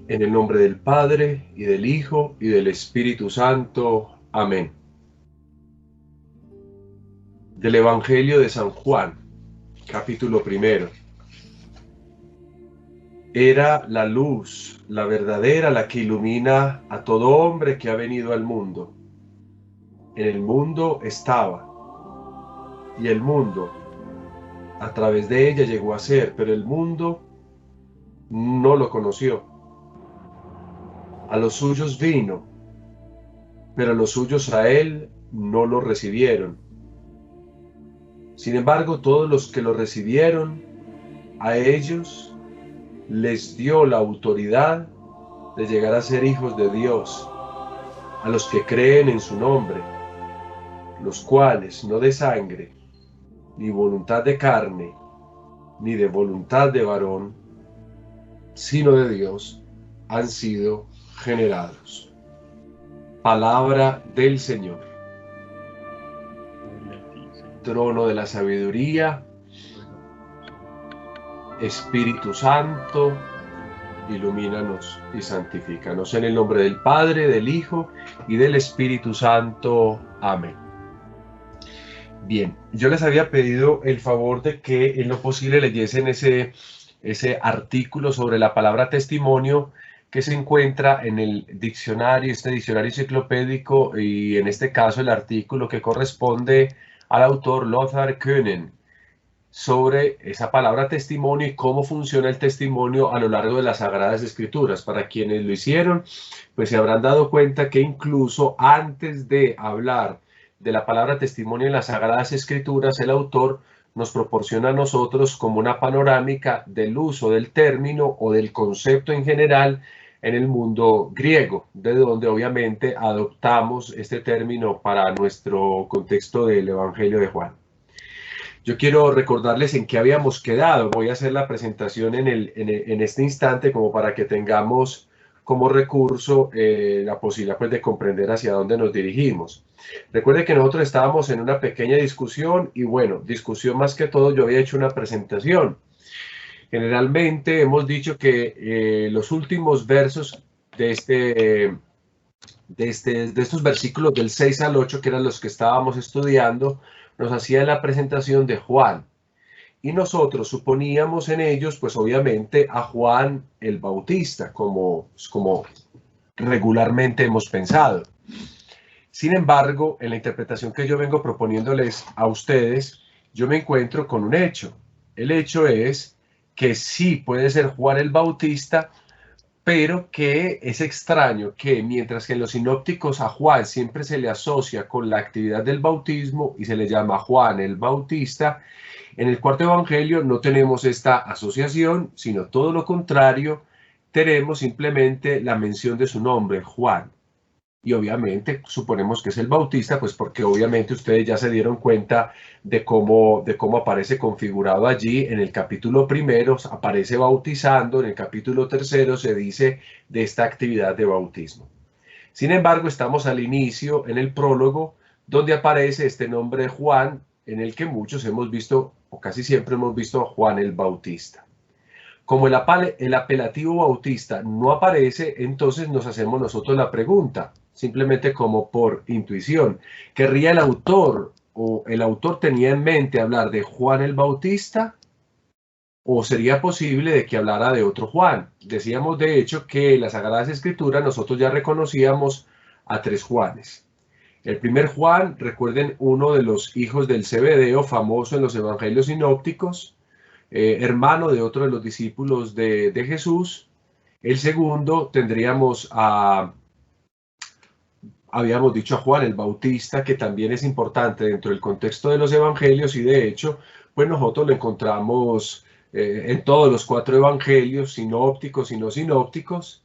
En el nombre del Padre, y del Hijo, y del Espíritu Santo. Amén. Del Evangelio de San Juan, capítulo 1. Era la luz, la verdadera, la que ilumina a todo hombre que ha venido al mundo. En el mundo estaba, y el mundo a través de ella llegó a ser, pero el mundo no lo conoció. A los suyos vino, pero los suyos a él no lo recibieron. Sin embargo, todos los que lo recibieron, a ellos les dio la autoridad de llegar a ser hijos de Dios, a los que creen en su nombre, los cuales no de sangre, ni voluntad de carne, ni de voluntad de varón, sino de Dios, han sido generados. Palabra del Señor. Trono de la sabiduría, Espíritu Santo, ilumínanos y santifícanos. En el nombre del Padre, del Hijo y del Espíritu Santo. Amén. Bien, yo les había pedido el favor de que en lo posible leyesen ese artículo sobre la palabra testimonio que se encuentra en el diccionario, este diccionario enciclopédico, y en este caso el artículo que corresponde al autor Lothar Koenen, sobre esa palabra testimonio y cómo funciona el testimonio a lo largo de las Sagradas Escrituras. Para quienes lo hicieron, pues se habrán dado cuenta que incluso antes de hablar de la palabra testimonio en las Sagradas Escrituras, el autor nos proporciona a nosotros como una panorámica del uso del término o del concepto en general en el mundo griego, de donde obviamente adoptamos este término para nuestro contexto del Evangelio de Juan. Yo quiero recordarles en qué habíamos quedado. Voy a hacer la presentación en este instante como para que tengamos como recurso la posibilidad pues, de comprender hacia dónde nos dirigimos. Recuerde que nosotros estábamos en una pequeña discusión y bueno, discusión más que todo, yo había hecho una presentación. Generalmente hemos dicho que los últimos versos de estos versículos del 6 al 8, que eran los que estábamos estudiando, nos hacía la presentación de Juan. Y nosotros suponíamos en ellos, pues obviamente, a Juan el Bautista, como regularmente hemos pensado. Sin embargo, en la interpretación que yo vengo proponiéndoles a ustedes, yo me encuentro con un hecho. El hecho es que sí puede ser Juan el Bautista, pero que es extraño que mientras que en los sinópticos a Juan siempre se le asocia con la actividad del bautismo y se le llama Juan el Bautista, en el cuarto evangelio no tenemos esta asociación, sino todo lo contrario, tenemos simplemente la mención de su nombre, Juan. Y obviamente suponemos que es el Bautista, pues porque obviamente ustedes ya se dieron cuenta de cómo aparece configurado allí. En el capítulo 1 aparece bautizando, en el capítulo 3 se dice de esta actividad de bautismo. Sin embargo, estamos al inicio, en el prólogo, donde aparece este nombre de Juan, en el que muchos hemos visto, o casi siempre hemos visto a Juan el Bautista. Como el apelativo Bautista no aparece, entonces nos hacemos nosotros la pregunta, simplemente como por intuición. ¿Querría el autor o el autor tenía en mente hablar de Juan el Bautista? ¿O sería posible de que hablara de otro Juan? Decíamos de hecho que en las Sagradas Escrituras nosotros ya reconocíamos a 3 Juanes. El primer Juan, recuerden, uno de los hijos del Zebedeo, famoso en los evangelios sinópticos, hermano de otro de los discípulos de Jesús. El segundo tendríamos habíamos dicho a Juan el Bautista, que también es importante dentro del contexto de los evangelios, y de hecho, pues nosotros lo encontramos en todos los 4 evangelios, sinópticos y no sinópticos,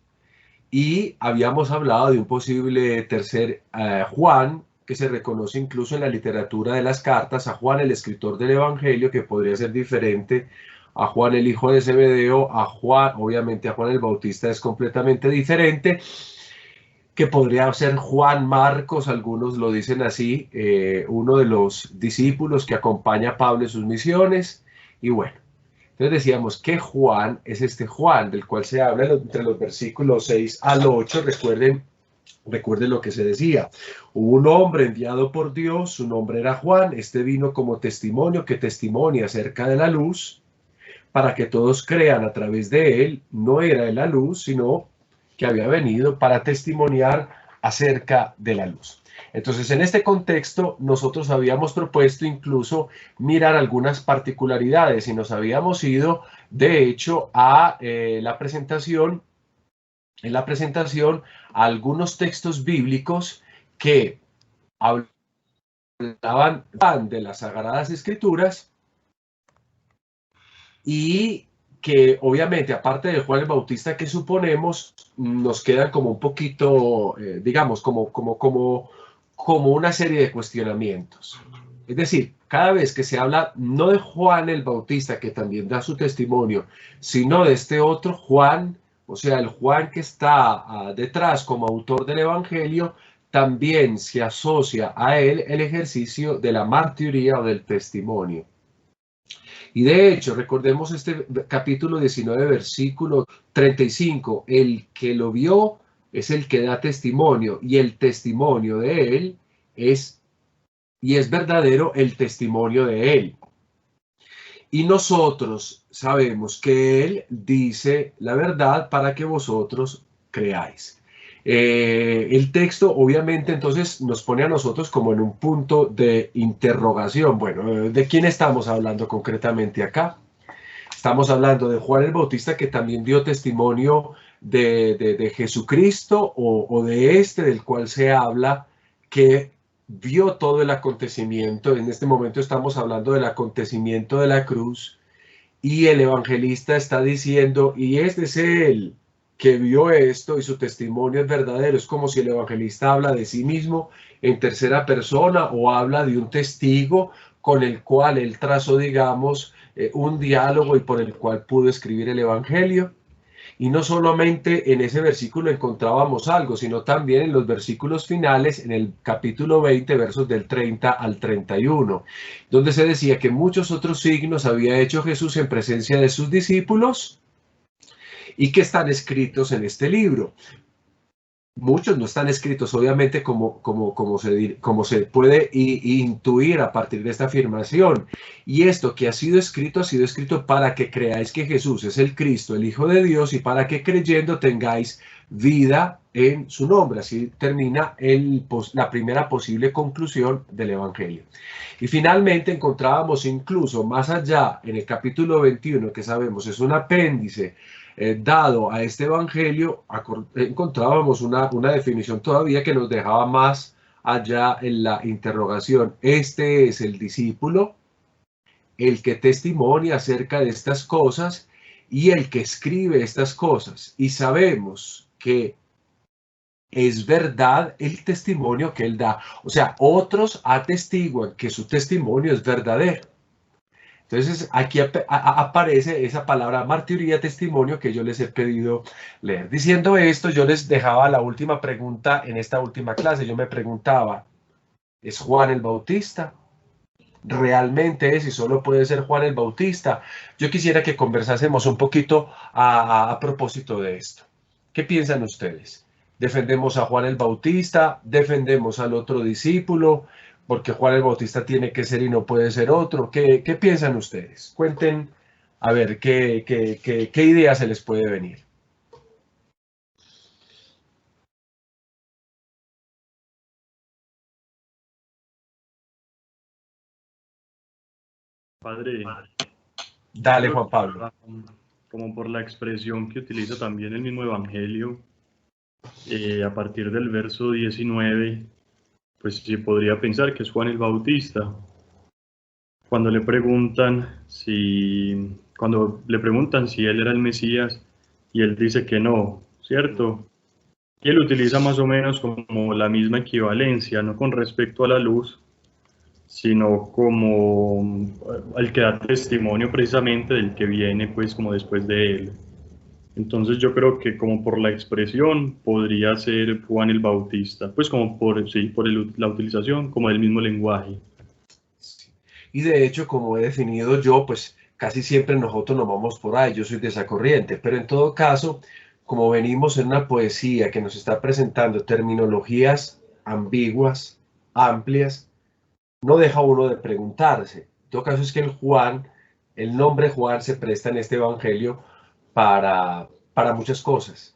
y habíamos hablado de un posible tercer Juan, que se reconoce incluso en la literatura de las cartas, a Juan el escritor del evangelio, que podría ser diferente a Juan el hijo de Zebedeo, a Juan, obviamente a Juan el Bautista es completamente diferente, que podría ser Juan Marcos, algunos lo dicen así, uno de los discípulos que acompaña a Pablo en sus misiones. Y bueno, Entonces decíamos que Juan es este Juan del cual se habla entre los versículos 6 al 8. Recuerden lo que se decía. Hubo un hombre enviado por Dios, su nombre era Juan. Este vino como testimonio que testimonia acerca de la luz, para que todos crean a través de él. No era de la luz, sino que había venido para testimoniar acerca de la luz. Entonces, en este contexto, nosotros habíamos propuesto incluso mirar algunas particularidades y nos habíamos ido, de hecho, a la presentación a algunos textos bíblicos que hablaban de las Sagradas Escrituras y que obviamente, aparte de Juan el Bautista que suponemos, nos quedan como un poquito, digamos, como una serie de cuestionamientos. Es decir, cada vez que se habla no de Juan el Bautista, que también da su testimonio, sino de este otro Juan, o sea, el Juan que está detrás como autor del Evangelio, también se asocia a él el ejercicio de la martiría o del testimonio. Y de hecho, recordemos este capítulo 19, versículo 35, el que lo vio es el que da testimonio, y el testimonio de él es verdadero el testimonio de él. Y nosotros sabemos que él dice la verdad para que vosotros creáis. El texto obviamente entonces nos pone a nosotros como en un punto de interrogación. Bueno, ¿de quién estamos hablando concretamente acá? Estamos hablando de Juan el Bautista, que también dio testimonio de Jesucristo, o de este del cual se habla, que vio todo el acontecimiento. En este momento estamos hablando del acontecimiento de la cruz, y el evangelista está diciendo, y este es él que vio esto y su testimonio es verdadero. Es como si el evangelista habla de sí mismo en tercera persona, o habla de un testigo con el cual él trazó, digamos, un diálogo y por el cual pudo escribir el evangelio. Y no solamente en ese versículo encontrábamos algo, sino también en los versículos finales, en el capítulo 20, versos del 30 al 31, donde se decía que muchos otros signos había hecho Jesús en presencia de sus discípulos y que están escritos en este libro. Muchos no están escritos, obviamente, como se puede intuir a partir de esta afirmación. Y esto que ha sido escrito para que creáis que Jesús es el Cristo, el Hijo de Dios, y para que creyendo tengáis vida en su nombre. Así termina la primera posible conclusión del Evangelio. Y finalmente encontrábamos incluso más allá, en el capítulo 21, que sabemos es un apéndice dado a este evangelio, encontrábamos una definición todavía que nos dejaba más allá en la interrogación. Este es el discípulo, el que testimonia acerca de estas cosas y el que escribe estas cosas. Y sabemos que es verdad el testimonio que él da. O sea, otros atestiguan que su testimonio es verdadero. Entonces, aquí aparece esa palabra martiría, testimonio, que yo les he pedido leer. Diciendo esto, yo les dejaba la última pregunta en esta última clase. Yo me preguntaba, ¿es Juan el Bautista? ¿Realmente es y solo puede ser Juan el Bautista? Yo quisiera que conversásemos un poquito a propósito de esto. ¿Qué piensan ustedes? ¿Defendemos a Juan el Bautista? ¿Defendemos al otro discípulo? Porque Juan el Bautista tiene que ser y no puede ser otro. ¿Qué piensan ustedes? Cuenten, a ver, qué idea se les puede venir. Padre, Dale, Juan Pablo. como por la expresión que utiliza también el mismo Evangelio, a partir del verso 19, pues se podría pensar que es Juan el Bautista. Cuando le preguntan si él era el Mesías, y él dice que no, ¿cierto? Y él utiliza más o menos como la misma equivalencia, no con respecto a la luz, sino como el que da testimonio precisamente del que viene pues como después de él. Entonces yo creo que como por la expresión podría ser Juan el Bautista, pues como por la utilización como del mismo lenguaje. Y de hecho, como he definido yo, pues casi siempre nosotros nos vamos por ahí, yo soy de esa corriente, pero en todo caso, como venimos en una poesía que nos está presentando terminologías ambiguas, amplias, no deja uno de preguntarse. En todo caso es que el nombre Juan se presta en este evangelio para muchas cosas.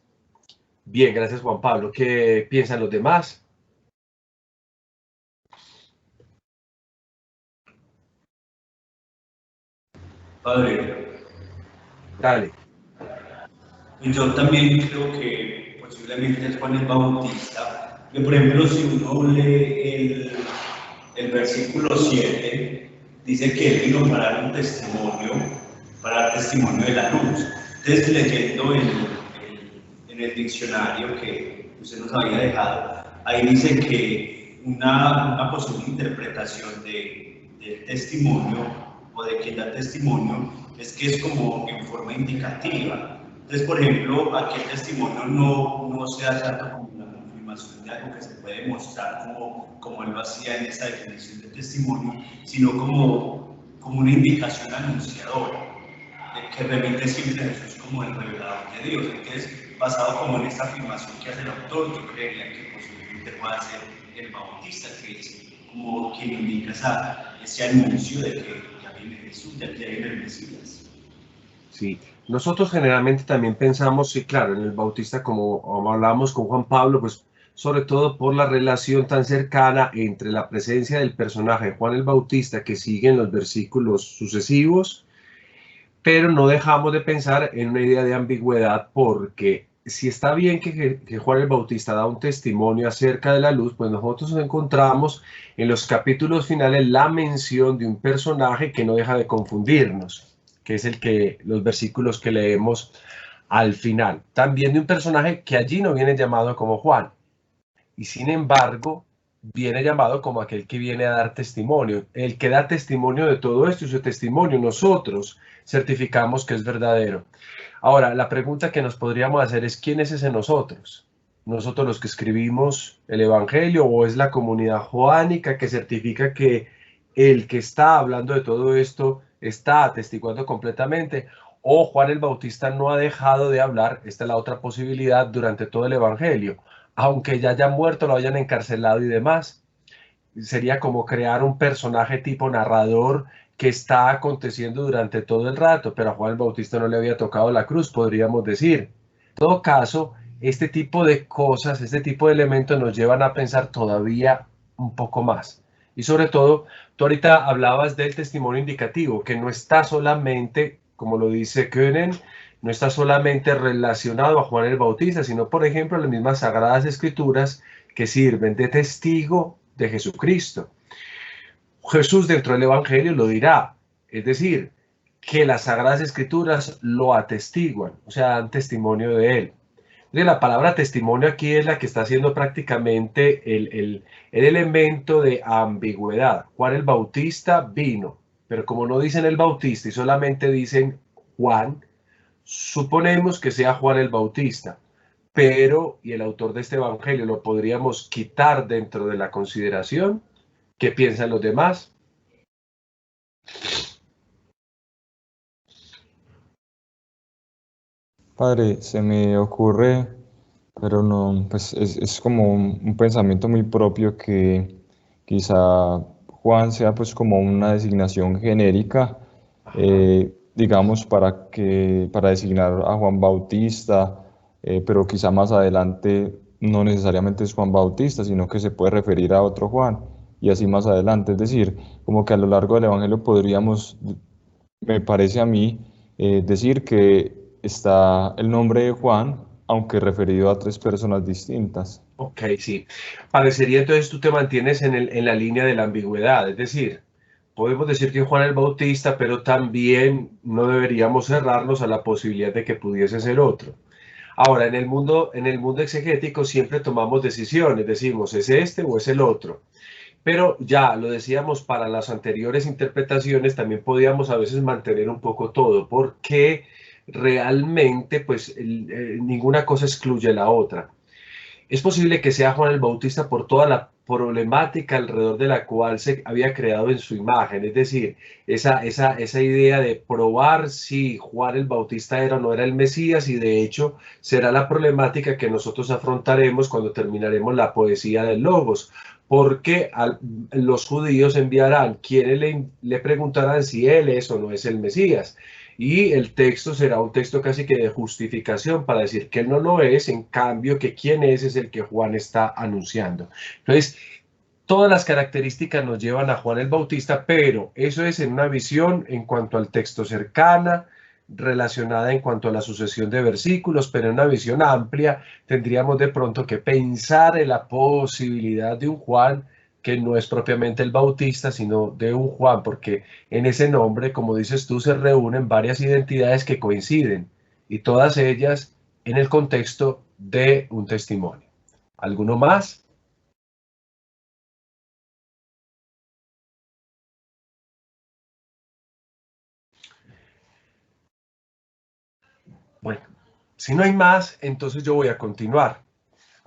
Bien, gracias Juan Pablo. ¿Qué piensan los demás? Padre, Dale. yo también creo que posiblemente es Juan el Bautista. Que por ejemplo, si uno lee el versículo 7, dice que él vino para dar un testimonio, para dar testimonio de la luz. Entonces, leyendo en el diccionario que usted nos había dejado, ahí dice que una posible interpretación del testimonio o de quien da testimonio es que es como en forma indicativa. Entonces, por ejemplo, aquí el testimonio no se da tanto como una confirmación de algo que se puede mostrar como él lo hacía en esa definición de testimonio, sino como una indicación anunciadora, que remite siempre a Jesús como el revelador de Dios. Entonces, basado como en esta afirmación que hace el autor, yo creería que posiblemente pueda ser el Bautista, que es como quien indica ese anuncio de que ya viene Jesús, ya viene el Mesías. Sí, nosotros generalmente también pensamos, sí, claro, en el Bautista, como hablábamos con Juan Pablo, pues sobre todo por la relación tan cercana entre la presencia del personaje Juan el Bautista que sigue en los versículos sucesivos, pero no dejamos de pensar en una idea de ambigüedad, porque si está bien que Juan el Bautista da un testimonio acerca de la luz, pues nosotros encontramos en los capítulos finales la mención de un personaje que no deja de confundirnos, que es los versículos que leemos al final. También de un personaje que allí no viene llamado como Juan, y sin embargo viene llamado como aquel que viene a dar testimonio, el que da testimonio de todo esto, y su testimonio nosotros certificamos que es verdadero. Ahora, la pregunta que nos podríamos hacer es: ¿quién es ese nosotros? ¿Nosotros los que escribimos el Evangelio, o es la comunidad joánica que certifica que el que está hablando de todo esto está atestiguando completamente? ¿O Juan el Bautista no ha dejado de hablar? Esta es la otra posibilidad durante todo el Evangelio, aunque ya haya muerto, lo hayan encarcelado y demás. Sería como crear un personaje tipo narrador que está aconteciendo durante todo el rato, pero a Juan el Bautista no le había tocado la cruz, podríamos decir. En todo caso, este tipo de cosas, este tipo de elementos nos llevan a pensar todavía un poco más. Y sobre todo, tú ahorita hablabas del testimonio indicativo, que no está solamente, como lo dice Könen, no está solamente relacionado a Juan el Bautista, sino, por ejemplo, las mismas Sagradas Escrituras que sirven de testigo de Jesucristo. Jesús dentro del Evangelio lo dirá, es decir, que las Sagradas Escrituras lo atestiguan, o sea, dan testimonio de él. La palabra testimonio aquí es la que está haciendo prácticamente el elemento de ambigüedad. Juan el Bautista vino, pero como no dicen el Bautista y solamente dicen Juan, suponemos que sea Juan el Bautista, pero, y el autor de este evangelio lo podríamos quitar dentro de la consideración. ¿Qué piensan los demás? Padre, se me ocurre, pero no, pues es como un pensamiento muy propio que quizá Juan sea pues como una designación genérica, digamos, para designar a Juan Bautista, pero quizá más adelante no necesariamente es Juan Bautista, sino que se puede referir a otro Juan, y así más adelante. Es decir, como que a lo largo del Evangelio podríamos, me parece a mí, decir que está el nombre de Juan, aunque referido a tres personas distintas. Ok, sí. Parecería entonces tú te mantienes en la línea de la ambigüedad, es decir, podemos decir que Juan el Bautista, pero también no deberíamos cerrarnos a la posibilidad de que pudiese ser otro. Ahora, en el mundo exegético siempre tomamos decisiones, decimos, ¿es este o es el otro? Pero ya lo decíamos, para las anteriores interpretaciones también podíamos a veces mantener un poco todo, porque realmente pues ninguna cosa excluye la otra. Es posible que sea Juan el Bautista por toda la problemática alrededor de la cual se había creado en su imagen, es decir, esa idea de probar si Juan el Bautista era o no era el Mesías, y de hecho será la problemática que nosotros afrontaremos cuando terminaremos la poesía del Logos, porque los judíos enviarán quienes le preguntarán si él es o no es el Mesías. Y el texto será un texto casi que de justificación para decir que él no lo es, en cambio que quién es el que Juan está anunciando. Entonces, todas las características nos llevan a Juan el Bautista, pero eso es en una visión en cuanto al texto cercana, relacionada en cuanto a la sucesión de versículos, pero en una visión amplia tendríamos de pronto que pensar en la posibilidad de un Juan que no es propiamente el Bautista, sino de un Juan, porque en ese nombre, como dices tú, se reúnen varias identidades que coinciden, y todas ellas en el contexto de un testimonio. ¿Alguno más? Bueno, si no hay más, entonces yo voy a continuar.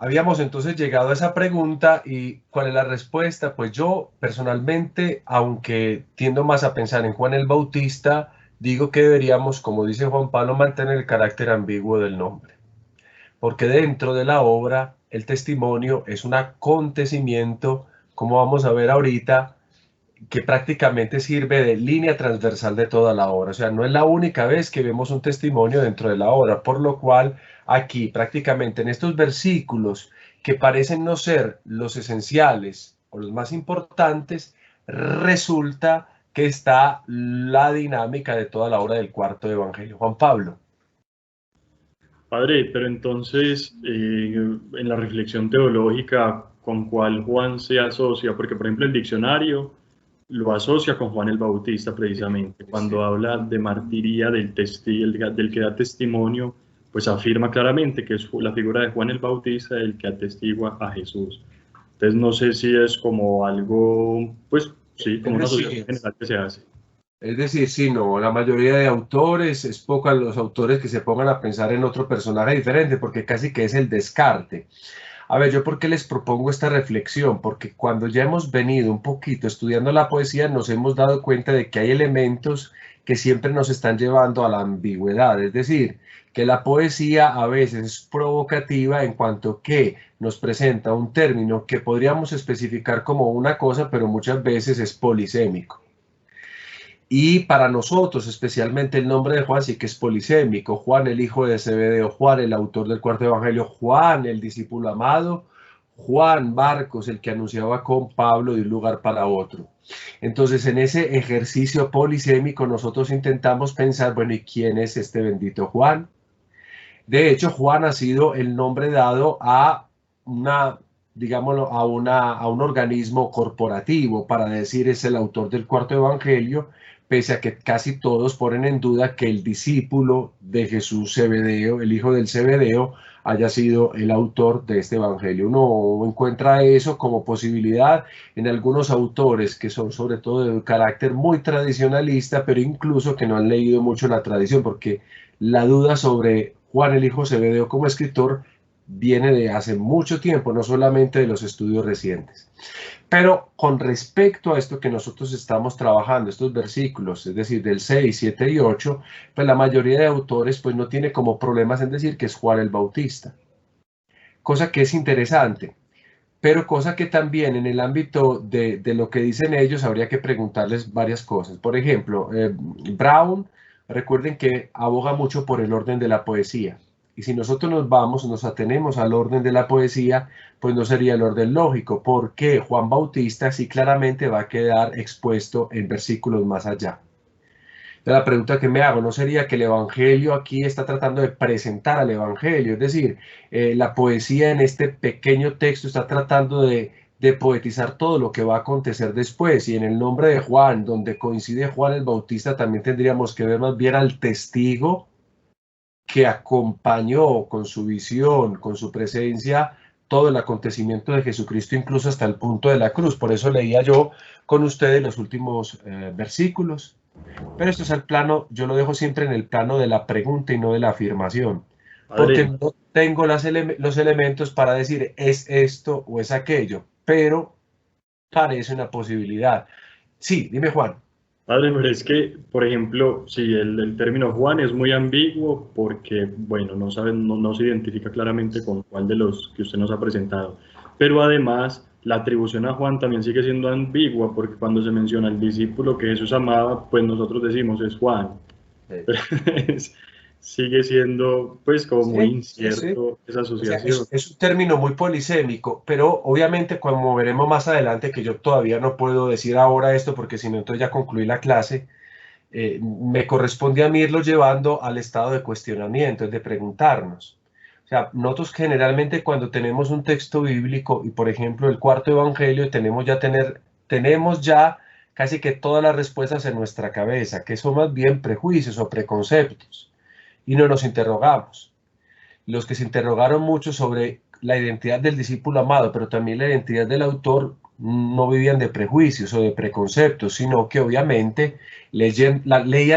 Habíamos entonces llegado a esa pregunta, y ¿cuál es la respuesta? Pues yo personalmente, aunque tiendo más a pensar en Juan el Bautista, digo que deberíamos, como dice Juan Pablo, mantener el carácter ambiguo del nombre, porque dentro de la obra el testimonio es un acontecimiento, como vamos a ver ahorita, que prácticamente sirve de línea transversal de toda la obra. O sea, no es la única vez que vemos un testimonio dentro de la obra, por lo cual aquí prácticamente en estos versículos que parecen no ser los esenciales o los más importantes, resulta que está la dinámica de toda la obra del cuarto evangelio. Juan Pablo. Padre, pero entonces, en la reflexión teológica, ¿con cuál Juan se asocia? Porque, por ejemplo, el diccionario lo asocia con Juan el Bautista precisamente. Cuando habla de martiría del que da testimonio, pues afirma claramente que es la figura de Juan el Bautista el que atestigua a Jesús. Entonces no sé si es como algo, pues sí, como una asociación general que se hace. Es decir, sí, no, la mayoría de autores, es poca los autores que se pongan a pensar en otro personaje diferente, porque casi que es el descarte. A ver, ¿yo por qué les propongo esta reflexión? Porque cuando ya hemos venido un poquito estudiando la poesía, nos hemos dado cuenta de que hay elementos que siempre nos están llevando a la ambigüedad. Es decir, que la poesía a veces es provocativa en cuanto que nos presenta un término que podríamos especificar como una cosa, pero muchas veces es polisémico. Y para nosotros, especialmente el nombre de Juan sí que es polisémico. Juan, el hijo de Zebedeo, Juan, el autor del cuarto evangelio, Juan, el discípulo amado, Juan Marcos, el que anunciaba con Pablo de un lugar para otro. Entonces, en ese ejercicio polisémico, nosotros intentamos pensar, bueno, ¿y quién es este bendito Juan? De hecho, Juan ha sido el nombre dado a digámoslo, a un organismo corporativo, para decir es el autor del cuarto evangelio, pese a que casi todos ponen en duda que el discípulo de Jesús, Zebedeo, el hijo del Zebedeo, haya sido el autor de este evangelio. Uno encuentra eso como posibilidad en algunos autores que son sobre todo de carácter muy tradicionalista, pero incluso que no han leído mucho la tradición, porque la duda sobre Juan el hijo Zebedeo como escritor viene de hace mucho tiempo, no solamente de los estudios recientes. Pero con respecto a esto que nosotros estamos trabajando, estos versículos, es decir, del 6, 7 y 8, pues la mayoría de autores pues no tiene como problemas en decir que es Juan el Bautista. Cosa que es interesante, pero cosa que también en el ámbito de lo que dicen ellos habría que preguntarles varias cosas. Por ejemplo, Brown, recuerden que aboga mucho por el orden de la poesía. Y si nosotros nos atenemos al orden de la poesía, pues no sería el orden lógico, porque Juan Bautista sí claramente va a quedar expuesto en versículos más allá. Entonces, la pregunta que me hago, ¿no sería que el Evangelio aquí está tratando de presentar al Evangelio? Es decir, la poesía en este pequeño texto está tratando de poetizar todo lo que va a acontecer después, y en el nombre de Juan, donde coincide Juan el Bautista, también tendríamos que ver más bien al testigo que acompañó con su visión, con su presencia, todo el acontecimiento de Jesucristo, incluso hasta el punto de la cruz. Por eso leía yo con ustedes los últimos versículos. Pero esto es el plano, yo lo dejo siempre en el plano de la pregunta y no de la afirmación. Porque no tengo los elementos para decir es esto o es aquello. pero parece una posibilidad. Sí, dime, Juan. Padre, pero es que, por ejemplo, sí, el término Juan es muy ambiguo porque, bueno, no se identifica claramente con cuál de los que usted nos ha presentado. Pero además, la atribución a Juan también sigue siendo ambigua porque cuando se menciona el discípulo que Jesús amaba, pues nosotros decimos es Juan. Sigue siendo, pues, como muy incierto esa asociación. O sea, es un término muy polisémico, pero obviamente, como veremos más adelante, que yo todavía no puedo decir ahora esto porque si no, entonces ya concluí la clase, me corresponde a mí irlo llevando al estado de cuestionamiento, es de preguntarnos. O sea, nosotros generalmente cuando tenemos un texto bíblico y por ejemplo el cuarto evangelio tenemos ya casi que todas las respuestas en nuestra cabeza, que son más bien prejuicios o preconceptos, y no nos interrogamos. Los que se interrogaron mucho sobre la identidad del discípulo amado, pero también la identidad del autor, no vivían de prejuicios o de preconceptos, sino que obviamente leían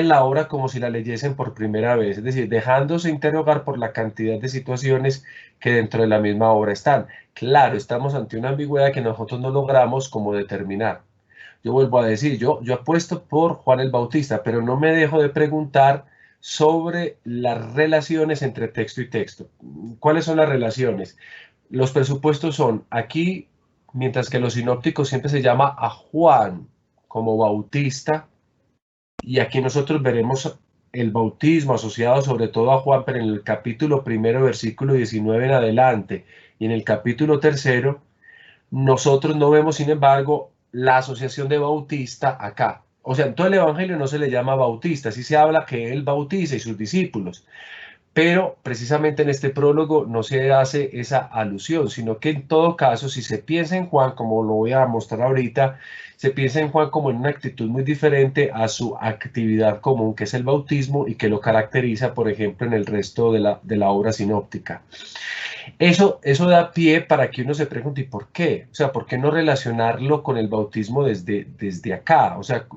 la obra como si la leyesen por primera vez, es decir, dejándose interrogar por la cantidad de situaciones que dentro de la misma obra están. Claro, estamos ante una ambigüedad que nosotros no logramos como determinar. Yo vuelvo a decir, yo apuesto por Juan el Bautista, pero no me dejo de preguntar sobre las relaciones entre texto y texto. ¿Cuáles son las relaciones? Los presupuestos son aquí, mientras que los sinópticos siempre se llama a Juan como Bautista, y aquí nosotros veremos el bautismo asociado sobre todo a Juan, pero en el capítulo primero, versículo 19 en adelante, y en el capítulo tercero, nosotros no vemos, sin embargo, la asociación de Bautista acá. O sea, en todo el Evangelio no se le llama Bautista, sí se habla que él bautiza y sus discípulos, pero precisamente en este prólogo no se hace esa alusión, sino que en todo caso, si se piensa en Juan, como lo voy a mostrar ahorita, se piensa en Juan como en una actitud muy diferente a su actividad común, que es el bautismo y que lo caracteriza, por ejemplo, en el resto de la obra sinóptica. Eso da pie para que uno se pregunte, ¿y por qué? O sea, ¿por qué no relacionarlo con el bautismo desde acá? O sea,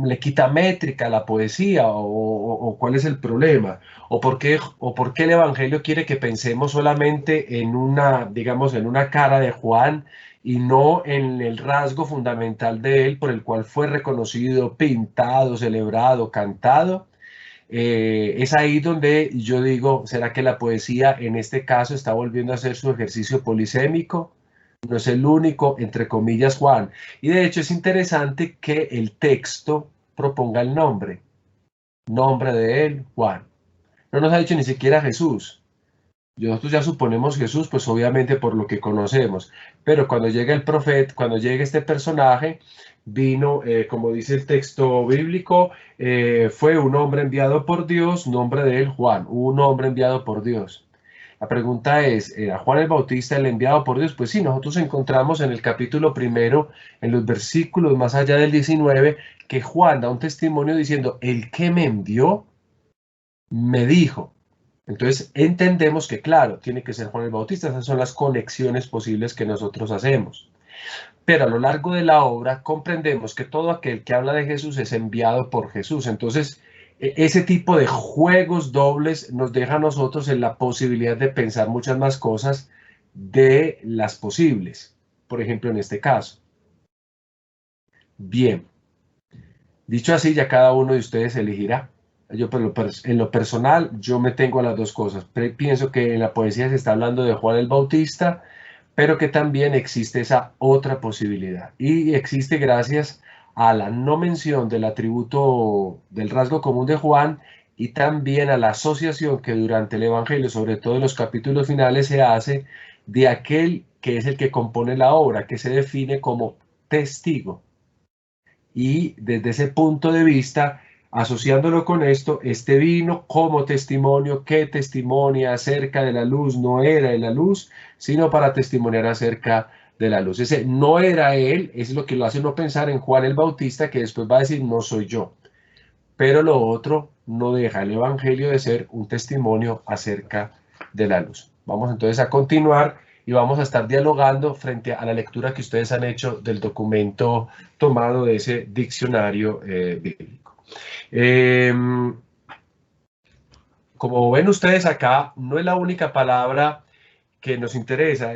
¿le quita métrica a la poesía o cuál es el problema? ¿O por qué el Evangelio quiere que pensemos solamente en digamos, en una cara de Juan y no en el rasgo fundamental de él por el cual fue reconocido, pintado, celebrado, cantado? Es ahí donde yo digo, ¿será que la poesía en este caso está volviendo a hacer su ejercicio polisémico? No es el único, entre comillas, Juan. Y de hecho es interesante que el texto proponga el nombre de él, Juan. No nos ha dicho ni siquiera Jesús. Nosotros ya suponemos Jesús, pues obviamente por lo que conocemos, pero cuando llega el profeta, cuando llega este personaje, vino, como dice el texto bíblico, fue un hombre enviado por Dios, nombre de él Juan, un hombre enviado por Dios. La pregunta es, ¿era Juan el Bautista el enviado por Dios? Pues sí, nosotros encontramos en el capítulo primero, en los versículos más allá del 19, que Juan da un testimonio diciendo, el que me envió, me dijo. Entonces entendemos que, claro, tiene que ser Juan el Bautista. Esas son las conexiones posibles que nosotros hacemos. Pero a lo largo de la obra comprendemos que todo aquel que habla de Jesús es enviado por Jesús. Entonces, ese tipo de juegos dobles nos deja a nosotros en la posibilidad de pensar muchas más cosas de las posibles. Por ejemplo, en este caso. Bien. Dicho así, ya cada uno de ustedes elegirá. Yo en lo personal, yo me tengo a las dos cosas. Pienso que en la poesía se está hablando de Juan el Bautista, pero que también existe esa otra posibilidad. Y existe gracias a la no mención del atributo del rasgo común de Juan y también a la asociación que durante el Evangelio, sobre todo en los capítulos finales, se hace de aquel que es el que compone la obra, que se define como testigo. Y desde ese punto de vista, asociándolo con esto, este vino como testimonio que testimonia acerca de la luz, no era de la luz, sino para testimoniar acerca de la luz. Ese no era él, es lo que lo hace uno pensar en Juan el Bautista, que después va a decir no soy yo. Pero lo otro no deja el Evangelio de ser un testimonio acerca de la luz. Vamos entonces a continuar y vamos a estar dialogando frente a la lectura que ustedes han hecho del documento tomado de ese diccionario bíblico. Como ven ustedes acá, no es la única palabra que nos interesa.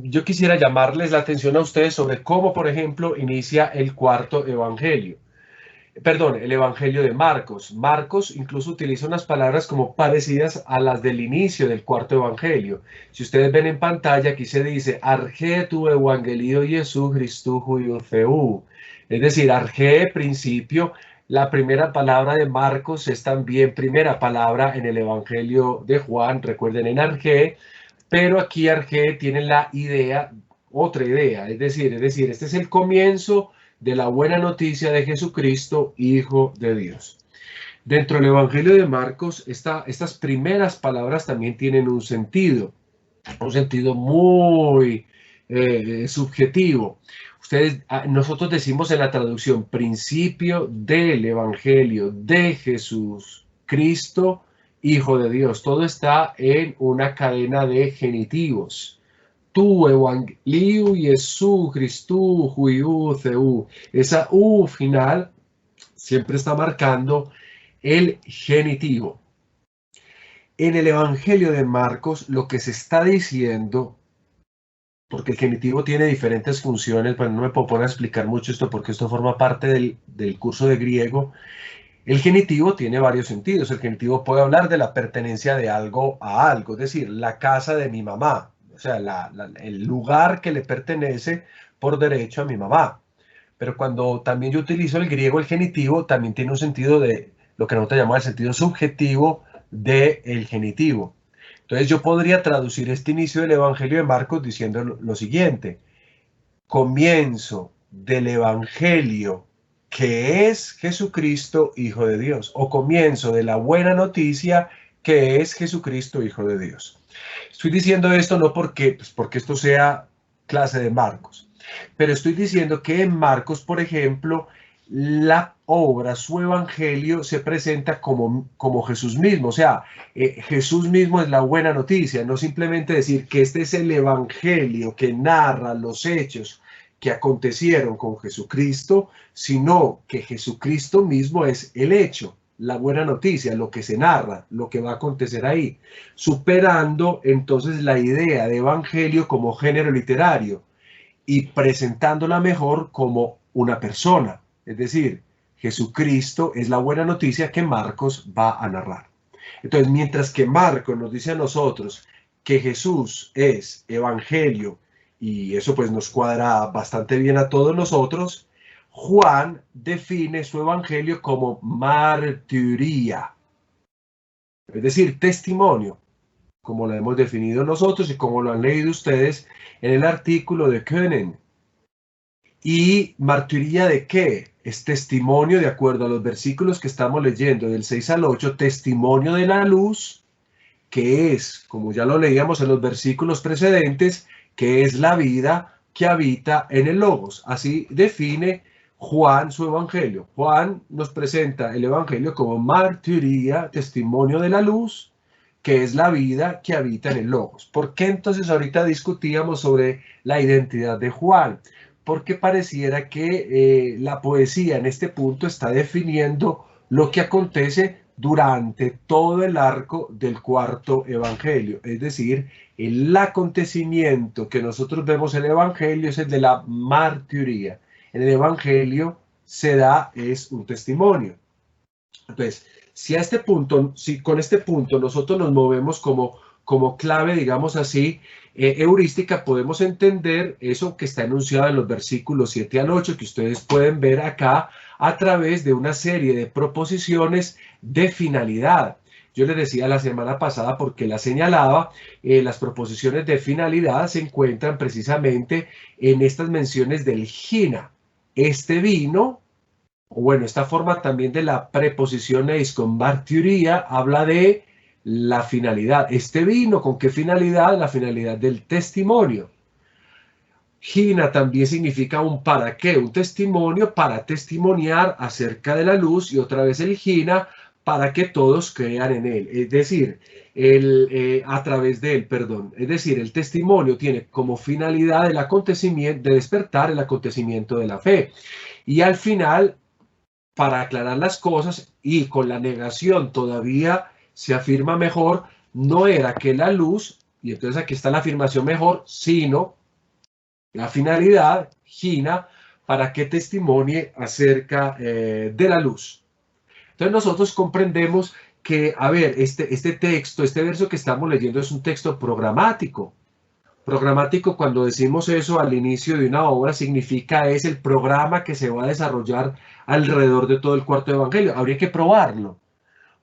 Yo quisiera llamarles la atención a ustedes sobre cómo, por ejemplo, inicia el cuarto evangelio. Perdón, el evangelio de Marcos. Marcos incluso utiliza unas palabras como parecidas a las del inicio del cuarto evangelio. Si ustedes ven en pantalla, aquí se dice, Arge tu evangelio Jesús Christus Theou. Es decir, Arge, principio. La primera palabra de Marcos es también primera palabra en el evangelio de Juan. Recuerden, en Arge, pero aquí Arge tiene la idea, otra idea. Es decir, este es el comienzo de la buena noticia de Jesucristo, Hijo de Dios. Dentro del Evangelio de Marcos, estas primeras palabras también tienen un sentido muy subjetivo. Nosotros decimos en la traducción, principio del Evangelio de Jesús, Cristo, Hijo de Dios. Todo está en una cadena de genitivos. Tu evangelio Jesús Christus Theou. Esa U final siempre está marcando el genitivo. En el Evangelio de Marcos lo que se está diciendo, porque el genitivo tiene diferentes funciones, pero no me puedo poner a explicar mucho esto porque esto forma parte del curso de griego. El genitivo tiene varios sentidos. El genitivo puede hablar de la pertenencia de algo a algo, es decir, la casa de mi mamá. O sea, el lugar que le pertenece por derecho a mi mamá. Pero cuando también yo utilizo el griego, el genitivo también tiene un sentido de lo que nosotros llamamos el sentido subjetivo del genitivo. Entonces yo podría traducir este inicio del Evangelio de Marcos diciendo lo siguiente. Comienzo del Evangelio que es Jesucristo, Hijo de Dios. O comienzo de la buena noticia que es Jesucristo, Hijo de Dios. Estoy diciendo esto no porque esto sea clase de Marcos, pero estoy diciendo que en Marcos, por ejemplo, la obra, su evangelio, se presenta como Jesús mismo. O sea, Jesús mismo es la buena noticia, no simplemente decir que este es el evangelio que narra los hechos que acontecieron con Jesucristo, sino que Jesucristo mismo es el hecho, la buena noticia, lo que se narra, lo que va a acontecer ahí, superando entonces la idea de evangelio como género literario y presentándola mejor como una persona. Es decir, Jesucristo es la buena noticia que Marcos va a narrar. Entonces, mientras que Marcos nos dice a nosotros que Jesús es evangelio, y eso pues nos cuadra bastante bien a todos nosotros, Juan define su evangelio como martiría, es decir, testimonio, como lo hemos definido nosotros y como lo han leído ustedes en el artículo de Können. ¿Y martiría de qué? Es testimonio, de acuerdo a los versículos que estamos leyendo del 6 al 8, testimonio de la luz, que es, como ya lo leíamos en los versículos precedentes, que es la vida que habita en el Logos. Así define Juan su evangelio. Juan nos presenta el evangelio como martiría, testimonio de la luz, que es la vida que habita en el Logos. ¿Por qué entonces ahorita discutíamos sobre la identidad de Juan? Porque pareciera que la poesía en este punto está definiendo lo que acontece durante todo el arco del cuarto evangelio. Es decir, el acontecimiento que nosotros vemos en el evangelio es el de la martiría. En el evangelio se da es un testimonio. Entonces, si con este punto nosotros nos movemos como clave, digamos así, heurística, podemos entender eso que está enunciado en los versículos 7 al 8, que ustedes pueden ver acá a través de una serie de proposiciones de finalidad. Yo les decía la semana pasada, porque la señalaba, las proposiciones de finalidad se encuentran precisamente en estas menciones del gina. Este vino, o bueno, esta forma también de la preposición eis con martiría habla de la finalidad. Este vino, ¿con qué finalidad? La finalidad del testimonio. Gina también significa un para qué, un testimonio para testimoniar acerca de la luz, y otra vez el gina para que todos crean en él, es decir, a través de él, perdón. Es decir, el testimonio tiene como finalidad el acontecimiento, de despertar el acontecimiento de la fe. Y al final, para aclarar las cosas, y con la negación todavía se afirma mejor, no era que la luz y entonces aquí está la afirmación mejor, sino la finalidad, gina, para que testimonie acerca de la luz. Entonces nosotros comprendemos que, a ver, este texto, este verso que estamos leyendo es un texto programático. Programático, cuando decimos eso al inicio de una obra, significa es el programa que se va a desarrollar alrededor de todo el cuarto evangelio. Habría que probarlo,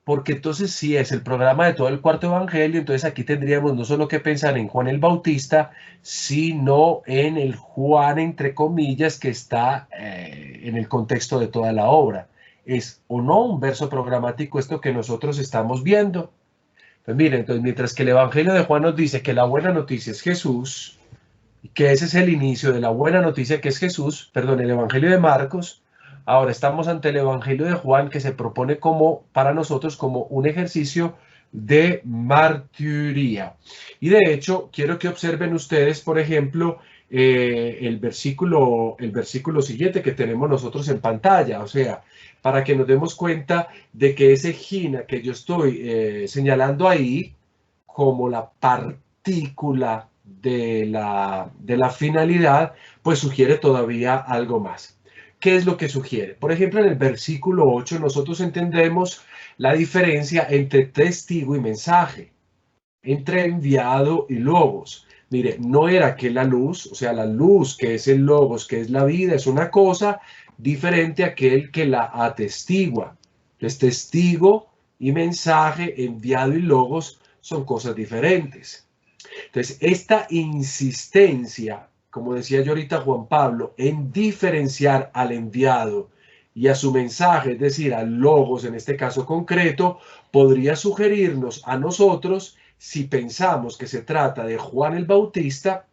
porque entonces si es el programa de todo el cuarto evangelio, entonces aquí tendríamos no solo que pensar en Juan el Bautista, sino en el Juan, entre comillas, que está en el contexto de toda la obra. ¿Es o no un verso programático esto que nosotros estamos viendo? Pues miren, entonces mientras que el Evangelio de Juan nos dice que la buena noticia es Jesús, y que ese es el inicio de la buena noticia que es Jesús, perdón, el Evangelio de Marcos, ahora estamos ante el Evangelio de Juan que se propone como, para nosotros, como un ejercicio de martiría. Y de hecho, quiero que observen ustedes, por ejemplo, el versículo siguiente que tenemos nosotros en pantalla, o sea, para que nos demos cuenta de que ese gina que yo estoy señalando ahí como la partícula de la finalidad, pues sugiere todavía algo más. ¿Qué es lo que sugiere? Por ejemplo, en el versículo 8 nosotros entendemos la diferencia entre testigo y mensaje, entre enviado y logos. Mire, no era que la luz, o sea, la luz que es el logos, que es la vida, es una cosa diferente a aquel que la atestigua. Entonces, testigo y mensaje, enviado y logos son cosas diferentes. Entonces, esta insistencia, como decía yo ahorita Juan Pablo, en diferenciar al enviado y a su mensaje, es decir, al logos en este caso concreto, podría sugerirnos a nosotros, si pensamos que se trata de Juan el Bautista,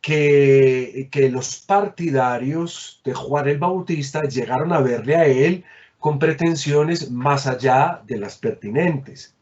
que los partidarios de Juan el Bautista llegaron a verle a él con pretensiones más allá de las pertinentes.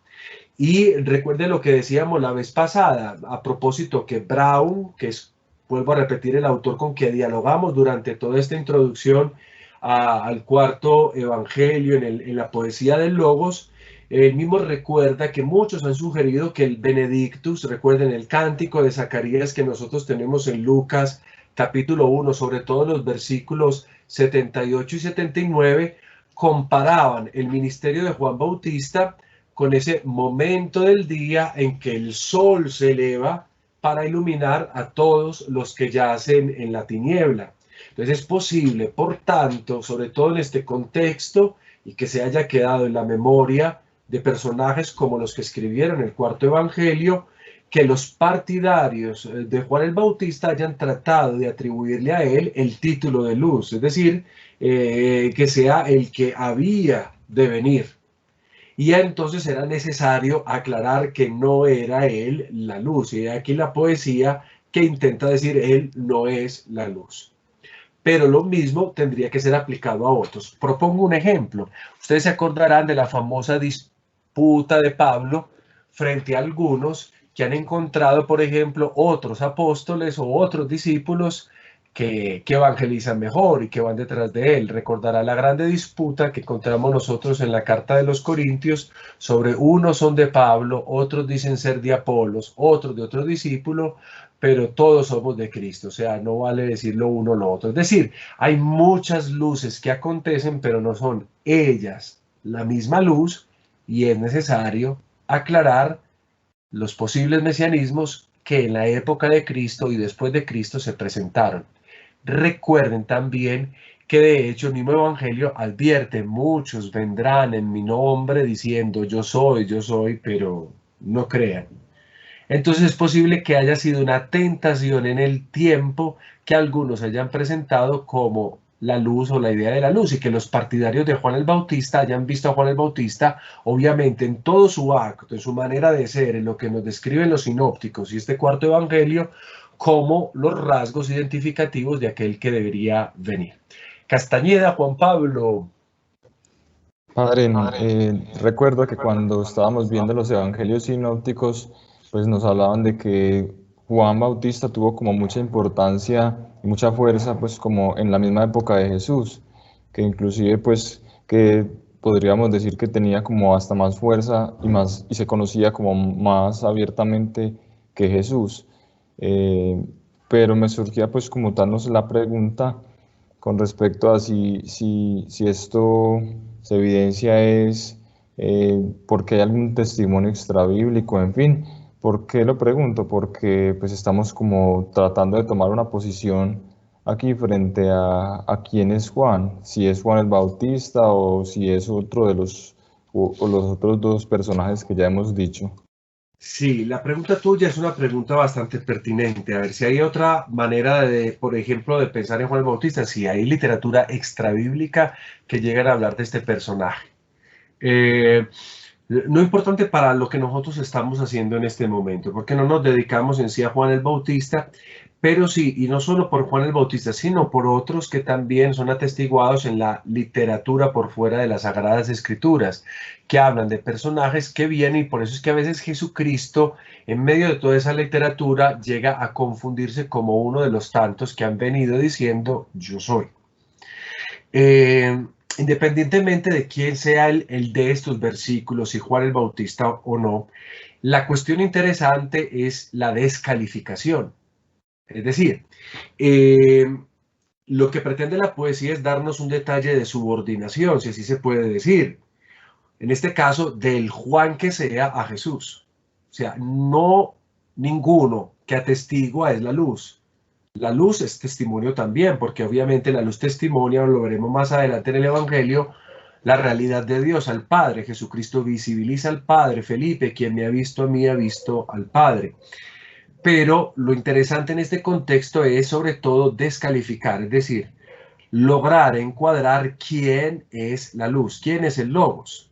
Y recuerden lo que decíamos la vez pasada, a propósito que Brown, que es, vuelvo a repetir, el autor con que dialogamos durante toda esta introducción al cuarto evangelio en la poesía del Logos, él mismo recuerda que muchos han sugerido que el Benedictus, recuerden el cántico de Zacarías que nosotros tenemos en Lucas capítulo 1, sobre todo los versículos 78 y 79, comparaban el ministerio de Juan Bautista con ese momento del día en que el sol se eleva para iluminar a todos los que yacen en la tiniebla. Entonces es posible, por tanto, sobre todo en este contexto, y que se haya quedado en la memoria de personajes como los que escribieron el cuarto evangelio, que los partidarios de Juan el Bautista hayan tratado de atribuirle a él el título de luz, es decir, que sea el que había de venir. Y entonces era necesario aclarar que no era él la luz. Y aquí la poesía que intenta decir él no es la luz. Pero lo mismo tendría que ser aplicado a otros. Propongo un ejemplo. Ustedes se acordarán de la famosa disputa de Pablo frente a algunos que han encontrado, por ejemplo, otros apóstoles o otros discípulos que evangelizan mejor y que van detrás de él. Recordará la grande disputa que encontramos nosotros en la carta de los Corintios sobre unos son de Pablo, otros dicen ser de Apolos, otros de otro discípulo, pero todos somos de Cristo, o sea, no vale decir lo uno o lo otro. Es decir, hay muchas luces que acontecen, pero no son ellas la misma luz, y es necesario aclarar los posibles mesianismos que en la época de Cristo y después de Cristo se presentaron. Recuerden también que de hecho el mismo Evangelio advierte, muchos vendrán en mi nombre diciendo yo soy, pero no crean. Entonces es posible que haya sido una tentación en el tiempo que algunos hayan presentado como la luz o la idea de la luz, y que los partidarios de Juan el Bautista hayan visto a Juan el Bautista, obviamente en todo su acto, en su manera de ser, en lo que nos describen los sinópticos y este cuarto evangelio, como los rasgos identificativos de aquel que debería venir. Castañeda, Juan Pablo. Padre, recuerdo que cuando estábamos viendo los evangelios sinópticos, pues nos hablaban de que Juan Bautista tuvo como mucha importancia y mucha fuerza, pues como en la misma época de Jesús, que inclusive pues que podríamos decir que tenía como hasta más fuerza y se conocía como más abiertamente que Jesús. Pero me surgía pues como tal, no sé, la pregunta con respecto a si esto se evidencia es porque hay algún testimonio extrabíblico, en fin. ¿Por qué lo pregunto? Porque pues estamos como tratando de tomar una posición aquí frente a quién es Juan, si es Juan el Bautista o si es otro de los otros dos personajes que ya hemos dicho. Sí, la pregunta tuya es una pregunta bastante pertinente. A ver si hay otra manera de, por ejemplo, de pensar en Juan el Bautista, si hay literatura extrabíblica que llegan a hablar de este personaje. No importante para lo que nosotros estamos haciendo en este momento, porque no nos dedicamos en sí a Juan el Bautista, pero sí, y no solo por Juan el Bautista, sino por otros que también son atestiguados en la literatura por fuera de las Sagradas Escrituras, que hablan de personajes que vienen, y por eso es que a veces Jesucristo, en medio de toda esa literatura, llega a confundirse como uno de los tantos que han venido diciendo, yo soy. Independientemente de quién sea el de estos versículos, si Juan el Bautista o no, la cuestión interesante es la descalificación. Es decir, lo que pretende la poesía es darnos un detalle de subordinación, si así se puede decir. En este caso, del Juan que sea a Jesús. O sea, no ninguno que atestigua es la luz. La luz es testimonio también, porque obviamente la luz testimonia, lo veremos más adelante en el Evangelio, la realidad de Dios al Padre. Jesucristo visibiliza al Padre. Felipe, quien me ha visto a mí, ha visto al Padre. Pero lo interesante en este contexto es sobre todo descalificar, es decir, lograr encuadrar quién es la luz, quién es el Logos.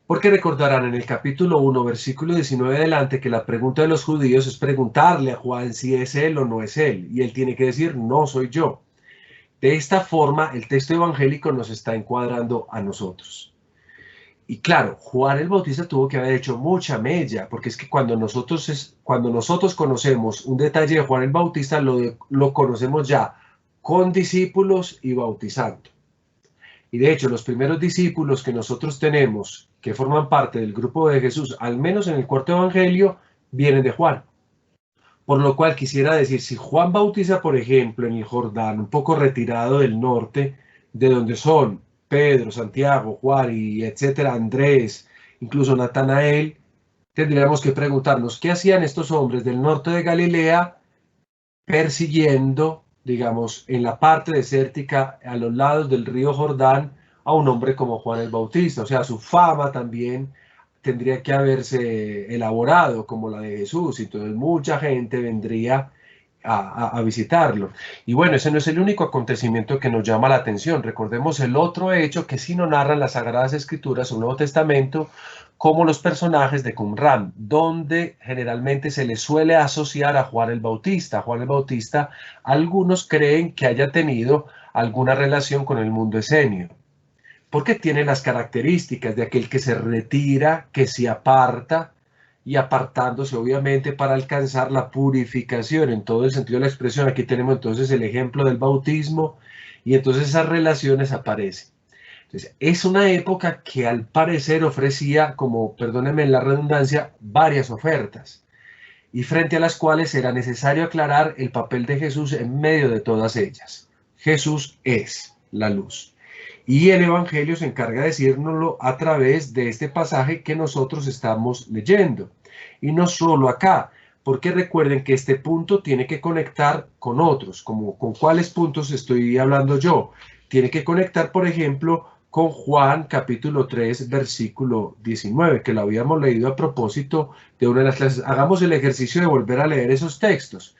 Porque recordarán en el capítulo 1, versículo 19 adelante, que la pregunta de los judíos es preguntarle a Juan si es él o no es él. Y él tiene que decir, no soy yo. De esta forma, el texto evangélico nos está encuadrando a nosotros. Y claro, Juan el Bautista tuvo que haber hecho mucha mella, porque es que cuando nosotros conocemos un detalle de Juan el Bautista, lo conocemos ya con discípulos y bautizando. Y de hecho, los primeros discípulos que nosotros tenemos, que forman parte del grupo de Jesús, al menos en el cuarto evangelio, vienen de Juan. Por lo cual quisiera decir, si Juan bautiza, por ejemplo, en el Jordán, un poco retirado del norte, de donde son Pedro, Santiago, Juan y etcétera, Andrés, incluso Natanael, tendríamos que preguntarnos, ¿qué hacían estos hombres del norte de Galilea persiguiendo, digamos, en la parte desértica, a los lados del río Jordán, a un hombre como Juan el Bautista? O sea, su fama también tendría que haberse elaborado como la de Jesús, y entonces mucha gente vendría a visitarlo. Y bueno, ese no es el único acontecimiento que nos llama la atención. Recordemos el otro hecho que sí nos narran las Sagradas Escrituras, el Nuevo Testamento, como los personajes de Qumran, donde generalmente se le suele asociar a Juan el Bautista. Juan el Bautista, algunos creen que haya tenido alguna relación con el mundo esenio, porque tiene las características de aquel que se retira, que se aparta, y apartándose obviamente para alcanzar la purificación en todo el sentido de la expresión. Aquí tenemos entonces el ejemplo del bautismo, y entonces esas relaciones aparecen. Entonces, es una época que al parecer ofrecía, como, perdónenme la redundancia, varias ofertas, y frente a las cuales era necesario aclarar el papel de Jesús en medio de todas ellas. Jesús es la luz. Y el Evangelio se encarga de decírnoslo a través de este pasaje que nosotros estamos leyendo. Y no solo acá, porque recuerden que este punto tiene que conectar con otros. Como, ¿con cuáles puntos estoy hablando yo? Tiene que conectar, por ejemplo, con Juan capítulo 3, versículo 19, que lo habíamos leído a propósito de una de las clases. Hagamos el ejercicio de volver a leer esos textos,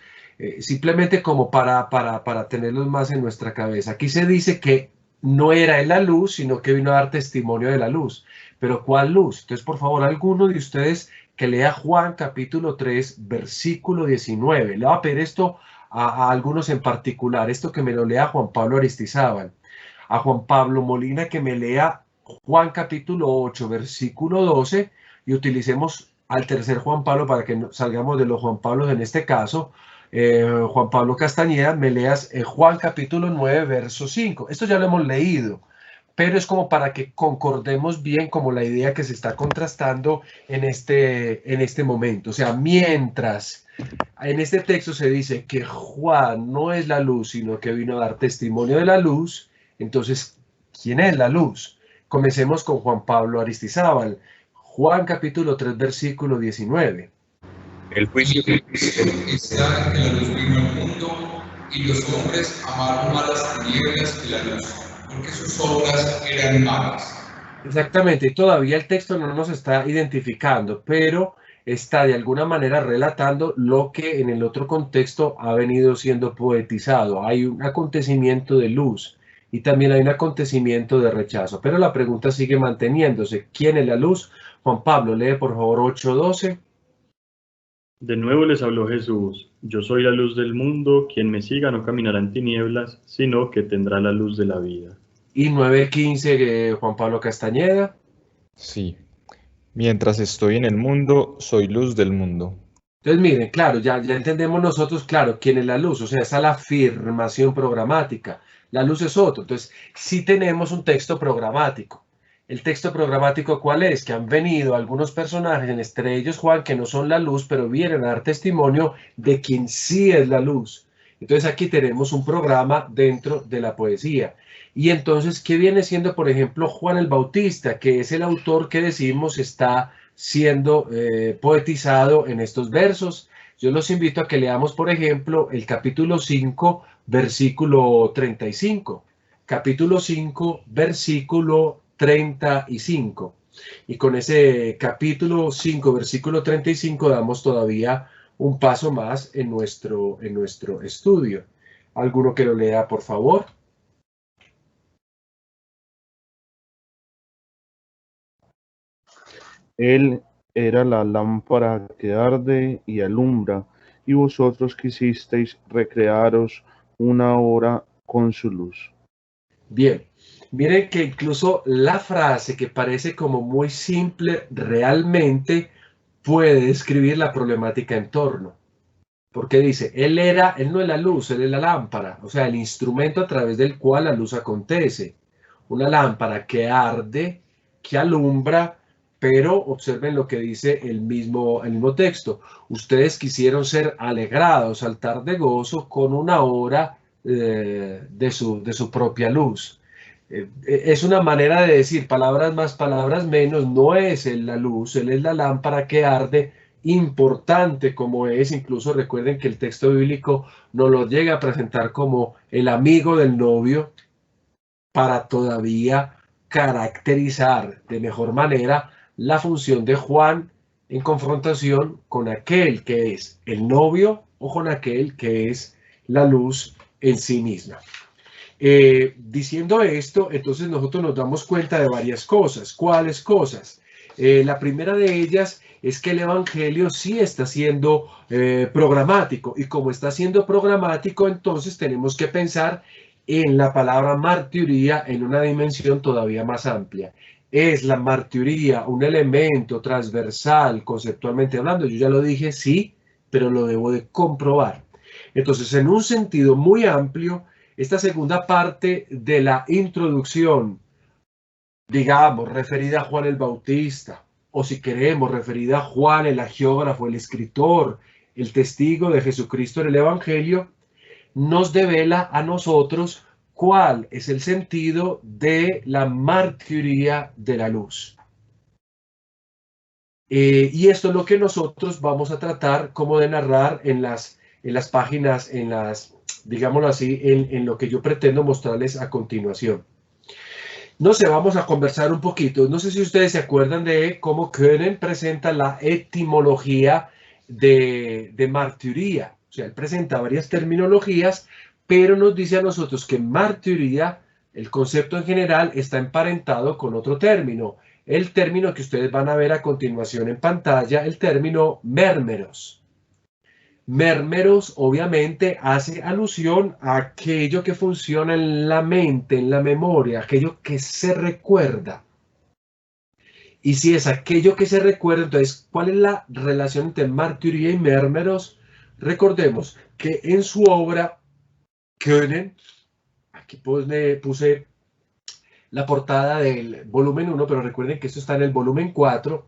simplemente como para tenerlos más en nuestra cabeza. Aquí se dice que no era él la luz, sino que vino a dar testimonio de la luz. Pero ¿cuál luz? Entonces, por favor, alguno de ustedes que lea Juan capítulo 3, versículo 19. Le voy a pedir esto a algunos en particular, esto que me lo lea Juan Pablo Aristizábal. A Juan Pablo Molina que me lea Juan capítulo 8, versículo 12, y utilicemos al tercer Juan Pablo para que salgamos de los Juan Pablos en este caso. Juan Pablo Castañeda, me leas Juan capítulo 9, verso 5. Esto ya lo hemos leído, pero es como para que concordemos bien como la idea que se está contrastando en este momento. O sea, mientras en este texto se dice que Juan no es la luz, sino que vino a dar testimonio de la luz, entonces, ¿quién es la luz? Comencemos con Juan Pablo Aristizábal. Juan capítulo 3, versículo 19. El juicio de Cristo está en que la luz vino al mundo y los hombres amaron más las tinieblas que la luz, porque sus obras eran malas. Exactamente, todavía el texto no nos está identificando, pero está de alguna manera relatando lo que en el otro contexto ha venido siendo poetizado. Hay un acontecimiento de luz y también hay un acontecimiento de rechazo, pero la pregunta sigue manteniéndose. ¿Quién es la luz? Juan Pablo, lee por favor 8:12. De nuevo les habló Jesús: yo soy la luz del mundo, quien me siga no caminará en tinieblas, sino que tendrá la luz de la vida. Y 9:15, Juan Pablo Castañeda. Sí. Mientras estoy en el mundo, soy luz del mundo. Entonces, miren, claro, ya entendemos nosotros, claro, quién es la luz, o sea, esa es la afirmación programática. La luz es otro. Entonces, sí tenemos un texto programático. ¿El texto programático cuál es? Que han venido algunos personajes, entre ellos Juan, que no son la luz, pero vienen a dar testimonio de quien sí es la luz. Entonces, aquí tenemos un programa dentro de la poesía. Y entonces, ¿qué viene siendo, por ejemplo, Juan el Bautista, que es el autor que decimos está siendo poetizado en estos versos? Yo los invito a que leamos, por ejemplo, el capítulo 5, versículo 35. Capítulo 5, versículo 35. Y con ese capítulo 5, versículo 35, damos todavía un paso más en nuestro estudio. ¿Alguno que lo lea, por favor? Él era la lámpara que arde y alumbra, y vosotros quisisteis recrearos una hora con su luz. Bien, miren que incluso la frase que parece como muy simple realmente puede describir la problemática en torno. Porque dice, él no es la luz, él es la lámpara, o sea, el instrumento a través del cual la luz acontece. Una lámpara que arde, que alumbra, pero observen lo que dice el mismo texto. Ustedes quisieron ser alegrados, saltar de gozo con una hora de su propia luz. Es una manera de decir, palabras más, palabras menos, no es él la luz, él es la lámpara que arde, importante como es. Incluso recuerden que el texto bíblico nos lo llega a presentar como el amigo del novio, para todavía caracterizar de mejor manera la función de Juan en confrontación con aquel que es el novio o con aquel que es la luz en sí misma. Diciendo esto, entonces nosotros nos damos cuenta de varias cosas. ¿Cuáles cosas? La primera de ellas es que el Evangelio sí está siendo programático, y como está siendo programático, entonces tenemos que pensar en la palabra martiría en una dimensión todavía más amplia. ¿Es la martiría un elemento transversal conceptualmente hablando? Yo ya lo dije, sí, pero lo debo de comprobar. Entonces, en un sentido muy amplio, esta segunda parte de la introducción, digamos, referida a Juan el Bautista, o si queremos, referida a Juan el agiógrafo, el escritor, el testigo de Jesucristo en el Evangelio, nos devela a nosotros cuál es el sentido de la martiría de la luz. Y esto es lo que nosotros vamos a tratar como de narrar en las páginas, digámoslo así, en lo que yo pretendo mostrarles a continuación. No sé, vamos a conversar un poquito. No sé si ustedes se acuerdan de cómo Köhnen presenta la etimología de martiría. O sea, él presenta varias terminologías, pero nos dice a nosotros que martiría, el concepto en general, está emparentado con otro término. El término que ustedes van a ver a continuación en pantalla, el término mérmeros. Mérmeros obviamente hace alusión a aquello que funciona en la mente, en la memoria, aquello que se recuerda. Y si es aquello que se recuerda, entonces, ¿cuál es la relación entre martiría y mérmeros? Recordemos que en su obra, Köhnen, aquí puse la portada del volumen 1, pero recuerden que esto está en el volumen 4.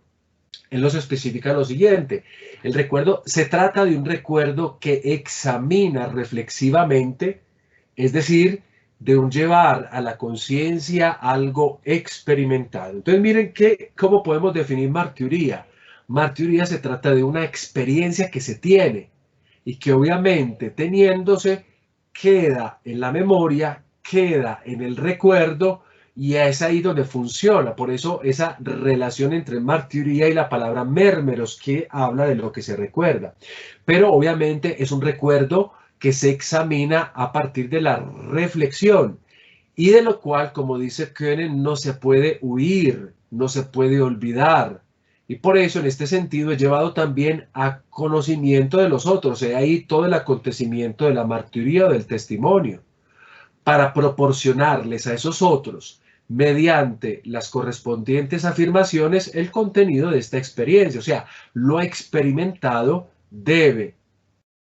Él nos especifica lo siguiente: el recuerdo se trata de un recuerdo que examina reflexivamente, es decir, de un llevar a la conciencia algo experimentado. Entonces miren cómo podemos definir martiría. Martiría se trata de una experiencia que se tiene y que obviamente teniéndose queda en la memoria, queda en el recuerdo, y es ahí donde funciona. Por eso esa relación entre martiría y la palabra mérmeros, que habla de lo que se recuerda. Pero obviamente es un recuerdo que se examina a partir de la reflexión y de lo cual, como dice Koenen, no se puede huir, no se puede olvidar. Y por eso, en este sentido, es llevado también a conocimiento de los otros. Ahí todo el acontecimiento de la martiría o del testimonio, para proporcionarles a esos otros, mediante las correspondientes afirmaciones, el contenido de esta experiencia. O sea, lo experimentado debe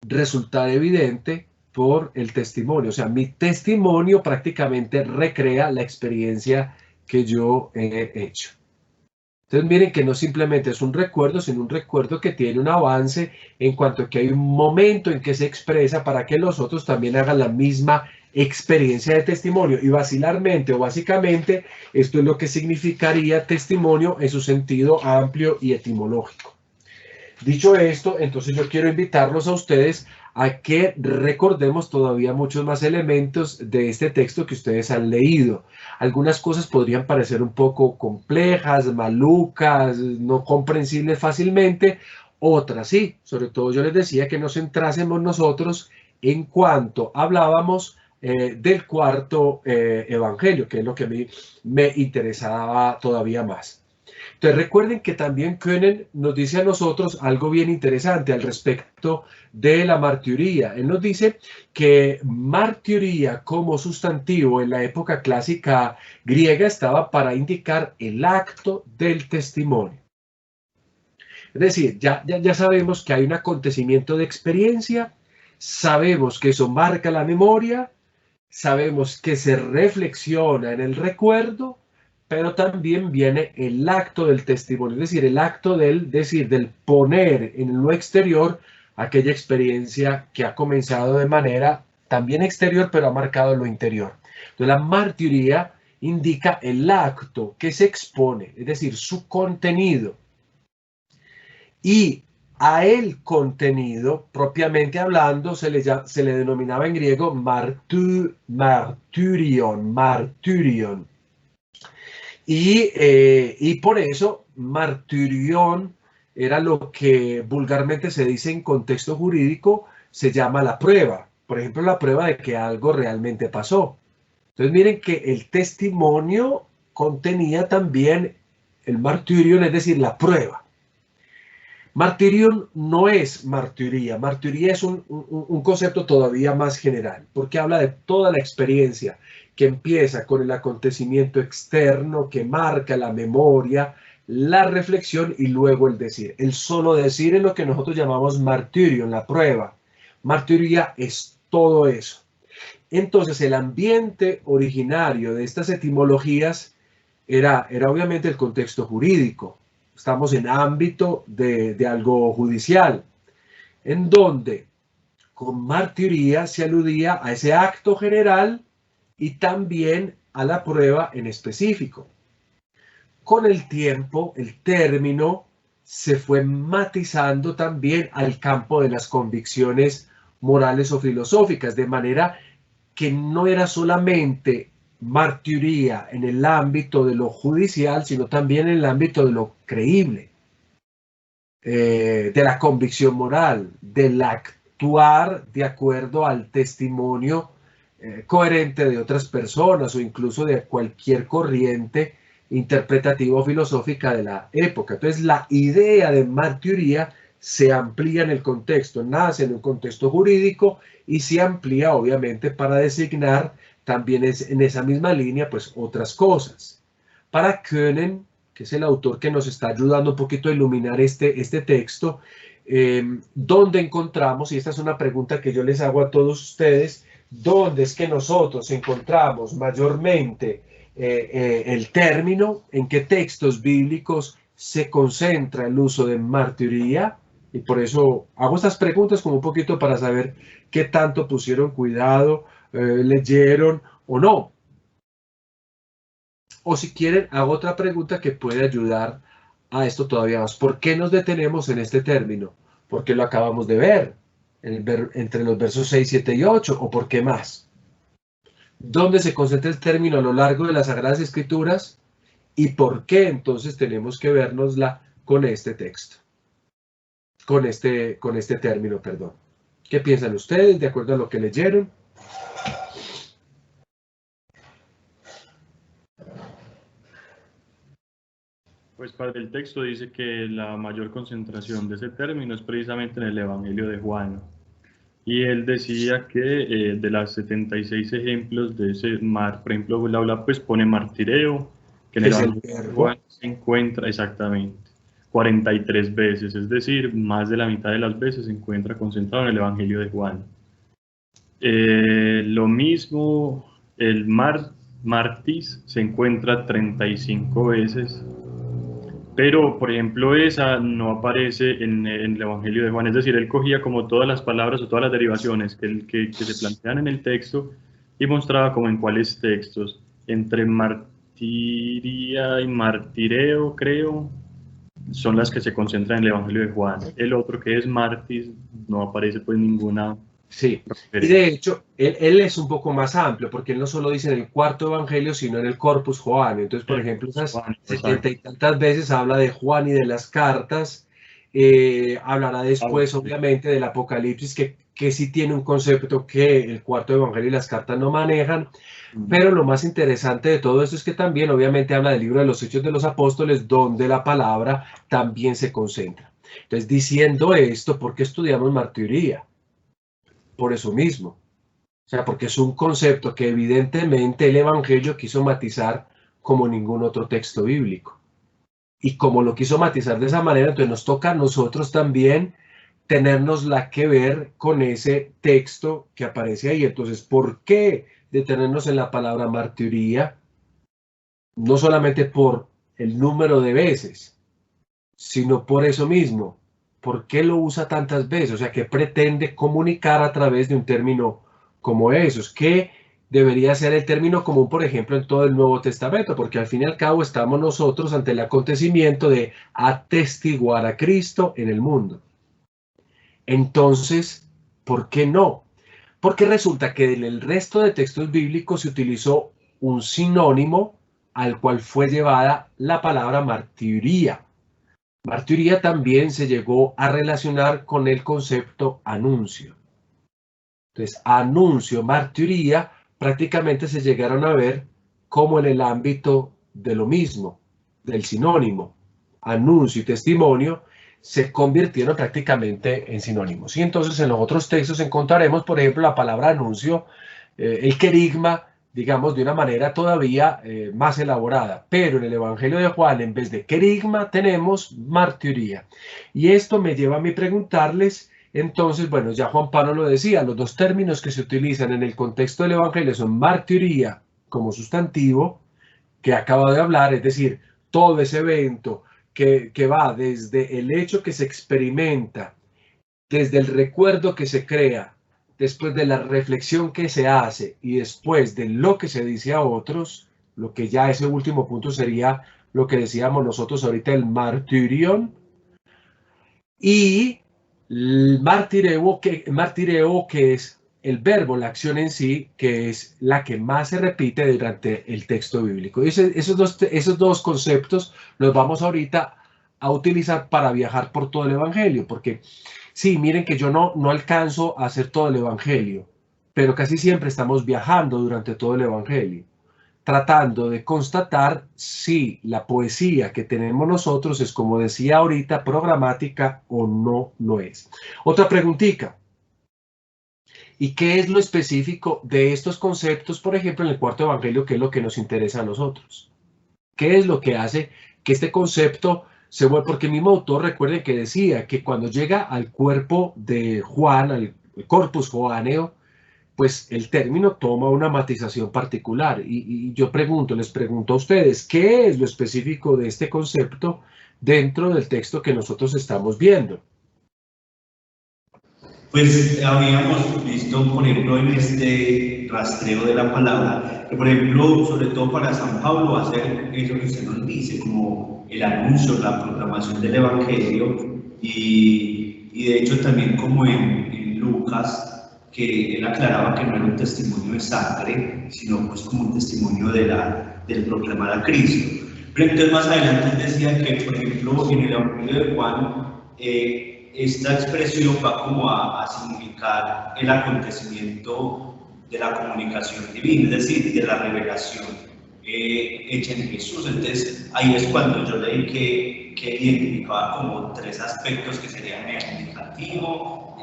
resultar evidente por el testimonio. O sea, mi testimonio prácticamente recrea la experiencia que yo he hecho. Entonces miren que no simplemente es un recuerdo, sino un recuerdo que tiene un avance en cuanto a que hay un momento en que se expresa para que los otros también hagan la misma experiencia de testimonio. Y vacilarmente o básicamente esto es lo que significaría testimonio en su sentido amplio y etimológico. Dicho esto, entonces yo quiero invitarlos a ustedes a que recordemos todavía muchos más elementos de este texto que ustedes han leído. Algunas cosas podrían parecer un poco complejas, malucas, no comprensibles fácilmente, otras sí. Sobre todo yo les decía que nos centrásemos nosotros en cuanto hablábamos del cuarto evangelio, que es lo que a mí me interesaba todavía más. Entonces recuerden que también Koenen nos dice a nosotros algo bien interesante al respecto de la martiría. Él nos dice que martiría como sustantivo en la época clásica griega estaba para indicar el acto del testimonio. Es decir, ya sabemos que hay un acontecimiento de experiencia, sabemos que eso marca la memoria, sabemos que se reflexiona en el recuerdo, pero también viene el acto del testimonio, es decir, el acto del poner en lo exterior aquella experiencia que ha comenzado de manera también exterior, pero ha marcado lo interior. Entonces la martiría indica el acto que se expone, es decir, su contenido. Y a el contenido, propiamente hablando, se le denominaba en griego marturion. Y por eso marturión era lo que vulgarmente se dice en contexto jurídico, se llama la prueba. Por ejemplo, la prueba de que algo realmente pasó. Entonces miren que el testimonio contenía también el marturión, es decir, la prueba. Martirión no es martiría. Martiría es un concepto todavía más general, porque habla de toda la experiencia que empieza con el acontecimiento externo, que marca la memoria, la reflexión y luego el decir. El solo decir es lo que nosotros llamamos martirio, la prueba. Martiría es todo eso. Entonces el ambiente originario de estas etimologías era obviamente el contexto jurídico. Estamos en ámbito de algo judicial, en donde con martiría se aludía a ese acto general y también a la prueba en específico. Con el tiempo, el término se fue matizando también al campo de las convicciones morales o filosóficas, de manera que no era solamente martiría en el ámbito de lo judicial, sino también en el ámbito de lo creíble, de la convicción moral, del actuar de acuerdo al testimonio coherente de otras personas o incluso de cualquier corriente interpretativa o filosófica de la época. Entonces la idea de martiría se amplía en el contexto, nace en un contexto jurídico y se amplía obviamente para designar también en esa misma línea pues otras cosas. Para Koenen, que es el autor que nos está ayudando un poquito a iluminar este texto, ¿dónde encontramos? Y esta es una pregunta que yo les hago a todos ustedes, ¿dónde es que nosotros encontramos mayormente el término, en qué textos bíblicos se concentra el uso de martiría, y por eso hago estas preguntas como un poquito para saber qué tanto pusieron cuidado, leyeron o no. O si quieren, hago otra pregunta que puede ayudar a esto todavía más. ¿Por qué nos detenemos en este término? Porque lo acabamos de ver entre los versos 6, 7 y 8, o por qué más. ¿Dónde se concentra el término a lo largo de las Sagradas Escrituras? ¿Y por qué entonces tenemos que vernosla con este texto? Con este término, perdón. ¿Qué piensan ustedes de acuerdo a lo que leyeron? Pues para el texto dice que la mayor concentración de ese término es precisamente en el Evangelio de Juan. Y él decía que de las 76 ejemplos de ese por ejemplo, él habla, pues pone martireo, que en el Evangelio de Juan se encuentra exactamente 43 veces, es decir, más de la mitad de las veces se encuentra concentrado en el Evangelio de Juan. Lo mismo, el martis se encuentra 35 veces. Pero, por ejemplo, esa no aparece en el Evangelio de Juan. Es decir, él cogía como todas las palabras o todas las derivaciones que se plantean en el texto y mostraba como en cuáles textos. Entre martiría y martireo, creo, son las que se concentran en el Evangelio de Juan. El otro, que es martis, no aparece pues ninguna. Sí, y de hecho, él es un poco más amplio, porque él no solo dice en el cuarto evangelio, sino en el Corpus Joaneo. Entonces, por ejemplo, esas 70 y tantas veces habla de Juan y de las cartas, hablará después, obviamente, del Apocalipsis, que sí tiene un concepto que el cuarto evangelio y las cartas no manejan, pero lo más interesante de todo esto es que también, obviamente, habla del libro de los Hechos de los Apóstoles, donde la palabra también se concentra. Entonces, diciendo esto, ¿por qué estudiamos martiría? Por eso mismo, o sea, porque es un concepto que evidentemente el Evangelio quiso matizar como ningún otro texto bíblico. Y como lo quiso matizar de esa manera, entonces nos toca a nosotros también tenernosla que ver con ese texto que aparece ahí. Entonces, ¿por qué detenernos en la palabra martiría? No solamente por el número de veces, sino por eso mismo. ¿Por qué lo usa tantas veces? O sea, ¿qué pretende comunicar a través de un término como esos? ¿Qué debería ser el término común, por ejemplo, en todo el Nuevo Testamento? Porque al fin y al cabo estamos nosotros ante el acontecimiento de atestiguar a Cristo en el mundo. Entonces, ¿por qué no? Porque resulta que en el resto de textos bíblicos se utilizó un sinónimo al cual fue llevada la palabra martiría. Martiría también se llegó a relacionar con el concepto anuncio. Entonces, anuncio, martiría, prácticamente se llegaron a ver como en el ámbito de lo mismo, del sinónimo. Anuncio y testimonio se convirtieron prácticamente en sinónimos. Y entonces en los otros textos encontraremos, por ejemplo, la palabra anuncio, el querigma, digamos, de una manera todavía más elaborada. Pero en el Evangelio de Juan, en vez de querigma, tenemos martiría. Y esto me lleva a mí preguntarles, entonces, bueno, ya Juan Pablo lo decía, los dos términos que se utilizan en el contexto del Evangelio son martiría como sustantivo, que acabo de hablar, es decir, todo ese evento que va desde el hecho que se experimenta, desde el recuerdo que se crea, después de la reflexión que se hace y después de lo que se dice a otros, lo que ya ese último punto sería lo que decíamos nosotros ahorita, el martirion, y el martireo que es el verbo, la acción en sí, que es la que más se repite durante el texto bíblico. Y esos dos conceptos los vamos ahorita a utilizar para viajar por todo el Evangelio, porque sí, miren que yo no alcanzo a hacer todo el Evangelio, pero casi siempre estamos viajando durante todo el Evangelio, tratando de constatar si la poesía que tenemos nosotros es, como decía ahorita, programática o no lo es. Otra preguntita. ¿Y qué es lo específico de estos conceptos, por ejemplo, en el cuarto Evangelio, que es lo que nos interesa a nosotros? ¿Qué es lo que hace que este concepto se vuelva? Porque el mismo autor, recuerden que decía que cuando llega al cuerpo de Juan, al Corpus Joaneo, pues el término toma una matización particular. Y yo les pregunto a ustedes, ¿qué es lo específico de este concepto dentro del texto que nosotros estamos viendo? Pues habíamos visto, por ejemplo, en este rastreo de la palabra, que por ejemplo, sobre todo para San Pablo, va a ser eso que usted nos dice, como el anuncio, la proclamación del Evangelio, y de hecho también como en Lucas, que él aclaraba que no era un testimonio de sangre, sino pues como un testimonio del proclamar a Cristo. Pero entonces más adelante él decía que, por ejemplo, en el Evangelio de Juan, esta expresión va como a significar el acontecimiento de la comunicación divina, es decir, de la revelación hecha en Jesús. Entonces ahí es cuando yo leí que identificaba como tres aspectos que serían el indicativo,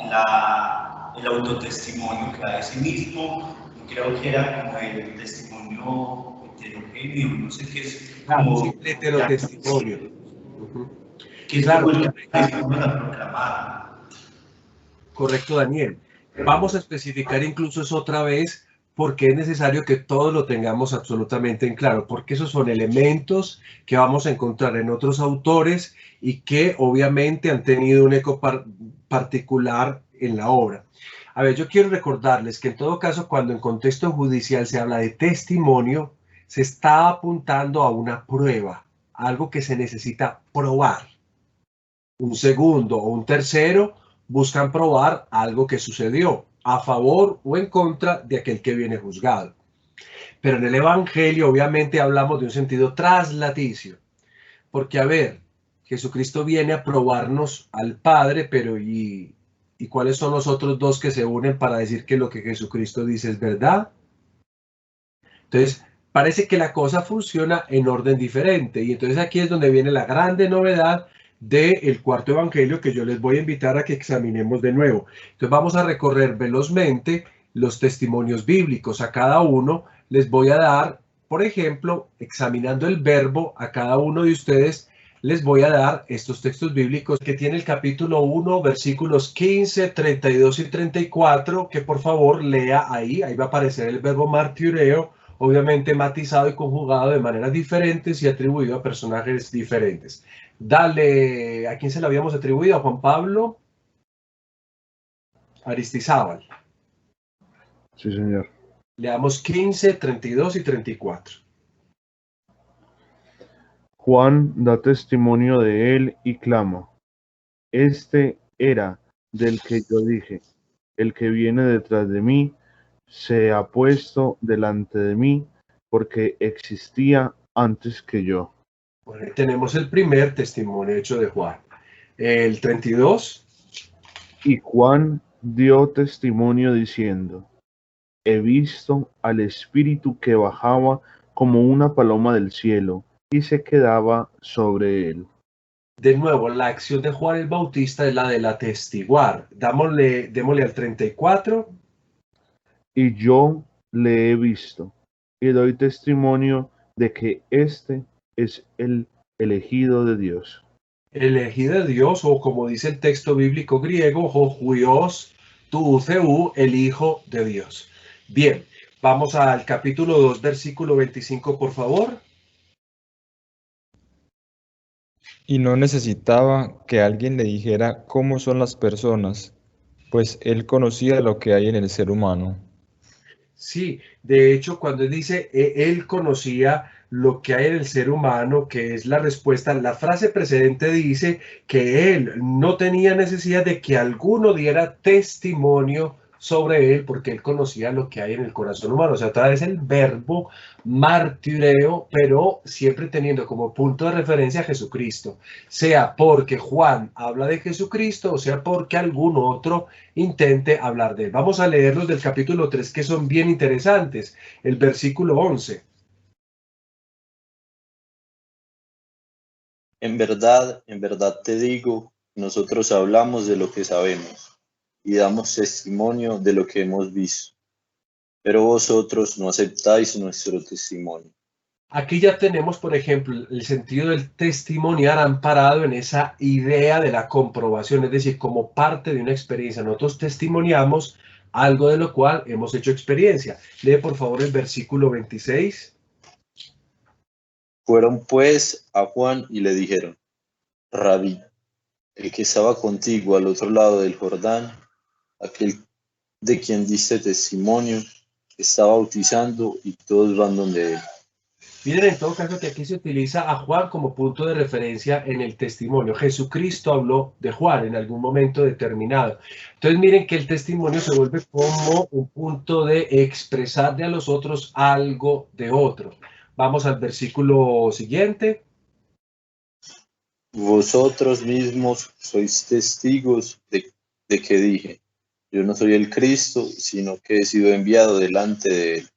el autotestimonio que da de sí mismo, y creo que era como el testimonio heterogéneo, no sé qué es. Como sí, el heterotestimonio. Que claro, es como la proclamada. Correcto, Daniel. Vamos a especificar incluso eso otra vez porque es necesario que todos lo tengamos absolutamente en claro, porque esos son elementos que vamos a encontrar en otros autores y que obviamente han tenido un eco particular en la obra. A ver, yo quiero recordarles que en todo caso, cuando en contexto judicial se habla de testimonio, se está apuntando a una prueba, algo que se necesita probar. Un segundo o un tercero buscan probar algo que sucedió a favor o en contra de aquel que viene juzgado. Pero en el Evangelio obviamente hablamos de un sentido traslaticio, porque a ver, Jesucristo viene a probarnos al Padre, pero ¿y cuáles son los otros dos que se unen para decir que lo que Jesucristo dice es verdad? Entonces, parece que la cosa funciona en orden diferente, y entonces aquí es donde viene la grande novedad del cuarto evangelio que yo les voy a invitar a que examinemos de nuevo. Entonces vamos a recorrer velozmente los testimonios bíblicos. A cada uno les voy a dar, por ejemplo, examinando el verbo, a cada uno de ustedes les voy a dar estos textos bíblicos que tiene el capítulo 1, versículos 15, 32 y 34, que por favor lea ahí va a aparecer el verbo martireo, obviamente matizado y conjugado de maneras diferentes y atribuido a personajes diferentes. Dale, ¿a quién se lo habíamos atribuido? ¿A Juan Pablo? Aristizábal. Sí, señor. Leamos 15, 32 y 34. Juan da testimonio de él y clama: Este era del que yo dije, el que viene detrás de mí se ha puesto delante de mí, porque existía antes que yo. Bueno, ahí tenemos el primer testimonio hecho de Juan. El 32. Y Juan dio testimonio diciendo: He visto al Espíritu que bajaba como una paloma del cielo y se quedaba sobre él. De nuevo, la acción de Juan el Bautista es la del atestiguar. Démosle al 34. Y yo le he visto y doy testimonio de que este es el elegido de Dios. Elegido de Dios, o como dice el texto bíblico griego, Huios tu Theou, el Hijo de Dios. Bien, vamos al capítulo 2, versículo 25, por favor. Y no necesitaba que alguien le dijera cómo son las personas, pues él conocía lo que hay en el ser humano. Sí, de hecho, cuando dice él conocía lo que hay en el ser humano, que es la respuesta, la frase precedente dice que él no tenía necesidad de que alguno diera testimonio sobre él, porque él conocía lo que hay en el corazón humano. O sea, otra vez el verbo martireo, pero siempre teniendo como punto de referencia a Jesucristo, sea porque Juan habla de Jesucristo, o sea porque algún otro intente hablar de él. Vamos a leerlos del capítulo 3, que son bien interesantes. El versículo 11. En verdad te digo, nosotros hablamos de lo que sabemos y damos testimonio de lo que hemos visto, pero vosotros no aceptáis nuestro testimonio. Aquí ya tenemos, por ejemplo, el sentido del testimoniar amparado en esa idea de la comprobación, es decir, como parte de una experiencia. Nosotros testimoniamos algo de lo cual hemos hecho experiencia. Lee por favor el versículo 26. Fueron pues a Juan y le dijeron: Rabí, el que estaba contigo al otro lado del Jordán, aquel de quien diste testimonio, está bautizando y todos van donde él. Miren en todo caso que aquí se utiliza a Juan como punto de referencia en el testimonio. Jesucristo habló de Juan en algún momento determinado. Entonces miren que el testimonio se vuelve como un punto de expresarle a los otros algo de otros. Vamos al versículo siguiente. Vosotros mismos sois testigos de que dije: yo no soy el Cristo, sino que he sido enviado delante de él.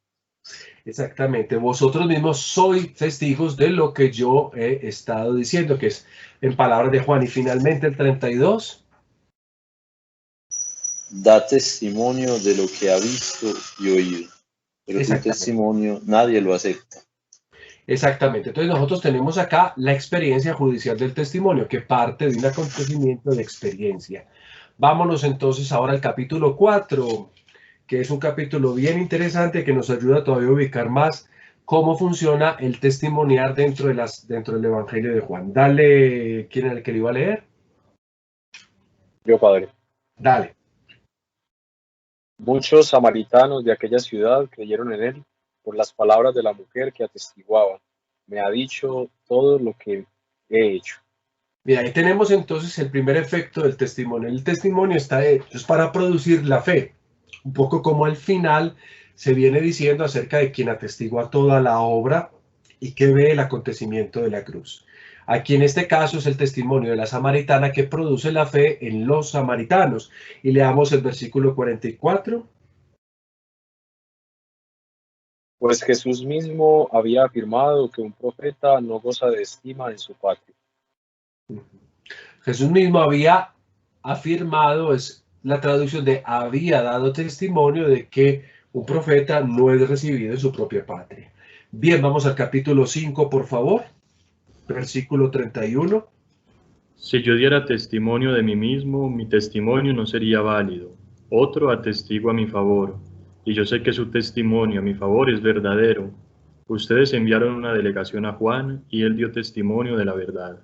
Exactamente, vosotros mismos sois testigos de lo que yo he estado diciendo, que es en palabras de Juan. Y finalmente el 32. Da testimonio de lo que ha visto y oído, pero tu testimonio nadie lo acepta. Exactamente, entonces nosotros tenemos acá la experiencia judicial del testimonio, que parte de un acontecimiento de experiencia. Vámonos entonces ahora al capítulo 4, que es un capítulo bien interesante que nos ayuda todavía a ubicar más cómo funciona el testimoniar dentro del Evangelio de Juan. Dale, ¿quién era el que le iba a leer? Yo, padre. Dale. Muchos samaritanos de aquella ciudad creyeron en él por las palabras de la mujer que atestiguaba: me ha dicho todo lo que he hecho. Mira, ahí tenemos entonces el primer efecto del testimonio. El testimonio está hecho para producir la fe. Un poco como al final se viene diciendo acerca de quien atestigua toda la obra y que ve el acontecimiento de la cruz. Aquí en este caso es el testimonio de la samaritana que produce la fe en los samaritanos. Y leamos el versículo 44. Pues Jesús mismo había afirmado que un profeta no goza de estima en su patria. Jesús mismo había afirmado, es la traducción de había dado testimonio de que un profeta no es recibido en su propia patria. Bien, vamos al capítulo 5, por favor. Versículo 31. Si yo diera testimonio de mí mismo, mi testimonio no sería válido. Otro atestigua a mi favor, y yo sé que su testimonio a mi favor es verdadero. Ustedes enviaron una delegación a Juan, y él dio testimonio de la verdad.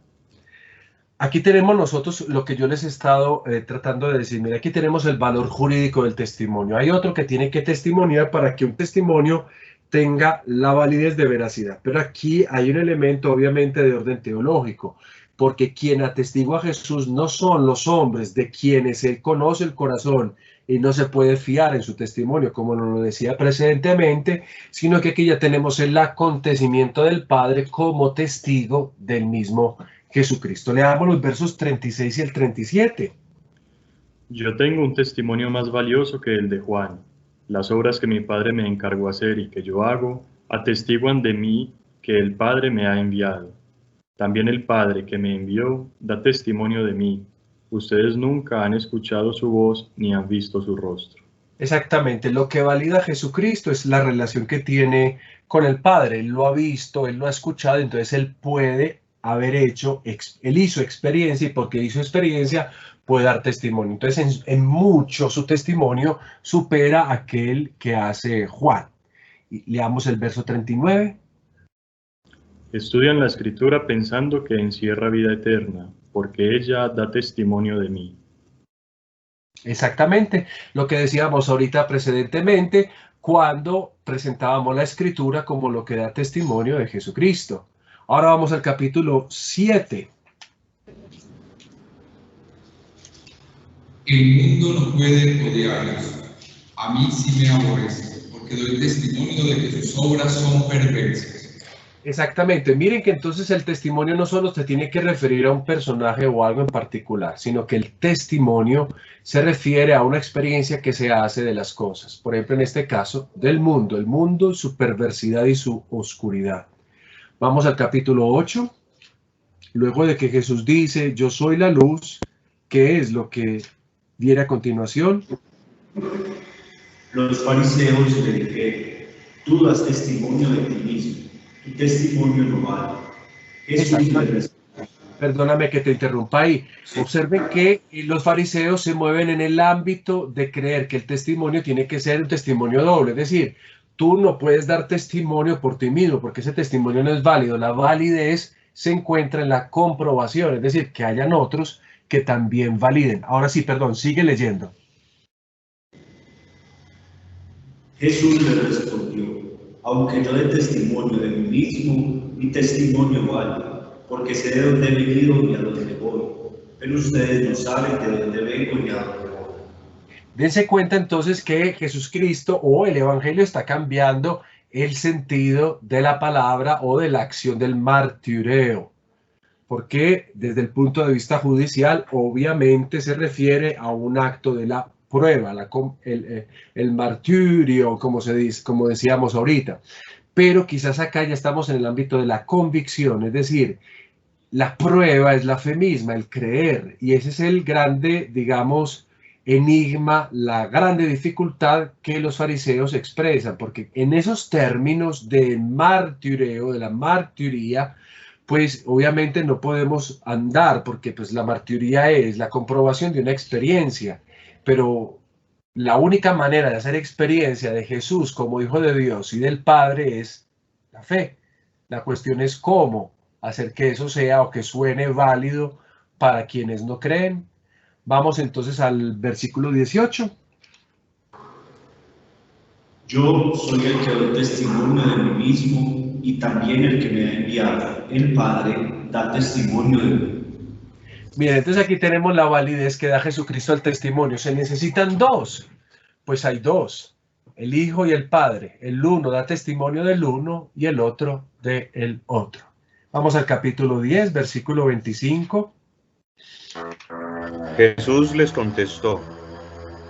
Aquí tenemos nosotros lo que yo les he estado tratando de decir. Mira, aquí tenemos el valor jurídico del testimonio. Hay otro que tiene que testimoniar para que un testimonio tenga la validez de veracidad. Pero aquí hay un elemento obviamente de orden teológico, porque quien atestigua a Jesús no son los hombres de quienes él conoce el corazón y no se puede fiar en su testimonio, como nos lo decía precedentemente, sino que aquí ya tenemos el acontecimiento del Padre como testigo del mismo Jesucristo. Leamos los versos 36 y el 37. Yo tengo un testimonio más valioso que el de Juan. Las obras que mi Padre me encargó hacer y que yo hago, atestiguan de mí que el Padre me ha enviado. También el Padre que me envió da testimonio de mí. Ustedes nunca han escuchado su voz ni han visto su rostro. Exactamente, lo que valida a Jesucristo es la relación que tiene con el Padre. Él lo ha visto, él lo ha escuchado, entonces él puede haber hecho, él hizo experiencia y porque hizo experiencia puede dar testimonio. Entonces en mucho su testimonio supera aquel que hace Juan. Y leamos el verso 39. Estudian la Escritura pensando que encierra vida eterna, porque ella da testimonio de mí. Exactamente, lo que decíamos ahorita precedentemente cuando presentábamos la Escritura como lo que da testimonio de Jesucristo. Ahora vamos al capítulo 7. El mundo no puede odiarlos. A mí sí me aborrece, porque doy testimonio de que sus obras son perversas. Exactamente, miren que entonces el testimonio no solo se tiene que referir a un personaje o algo en particular, sino que el testimonio se refiere a una experiencia que se hace de las cosas. Por ejemplo, en este caso, del mundo, el mundo, su perversidad y su oscuridad. Vamos al capítulo 8. Luego de que Jesús dice, yo soy la luz, ¿qué es lo que viene a continuación? Los fariseos le dijeron, tú das testimonio de ti mismo, tu testimonio no vale. Jesús les respondió, Perdóname que te interrumpa ahí. Observen que los fariseos se mueven en el ámbito de creer que el testimonio tiene que ser un testimonio doble. Es decir, tú no puedes dar testimonio por ti mismo porque ese testimonio no es válido. La validez se encuentra en la comprobación, es decir, que hayan otros que también validen. Ahora sí, perdón, sigue leyendo. Jesús le respondió: aunque yo dé testimonio de mí mismo, mi testimonio vale, porque sé de dónde he venido y a dónde voy, pero ustedes no saben de dónde vengo ni a dónde voy. Dense cuenta entonces que Jesucristo o el Evangelio está cambiando el sentido de la palabra o de la acción del martireo, porque desde el punto de vista judicial obviamente se refiere a un acto de la prueba, el martirio, como se dice, como decíamos ahorita. Pero quizás acá ya estamos en el ámbito de la convicción, es decir, la prueba es la fe misma, el creer, y ese es el grande, digamos, enigma, la grande dificultad que los fariseos expresan, porque en esos términos de martireo, de la martiría, pues obviamente no podemos andar, porque pues la martiría es la comprobación de una experiencia, pero la única manera de hacer experiencia de Jesús como Hijo de Dios y del Padre es la fe. La cuestión es cómo hacer que eso sea o que suene válido para quienes no creen. Vamos entonces al versículo 18. Yo soy el que doy testimonio de mí mismo y también el que me ha enviado. El Padre da testimonio de mí. Bien, entonces aquí tenemos la validez que da Jesucristo al testimonio. ¿Se necesitan dos? Pues hay dos, el Hijo y el Padre. El uno da testimonio del uno y el otro del otro. Vamos al capítulo 10, versículo 25. Jesús les contestó: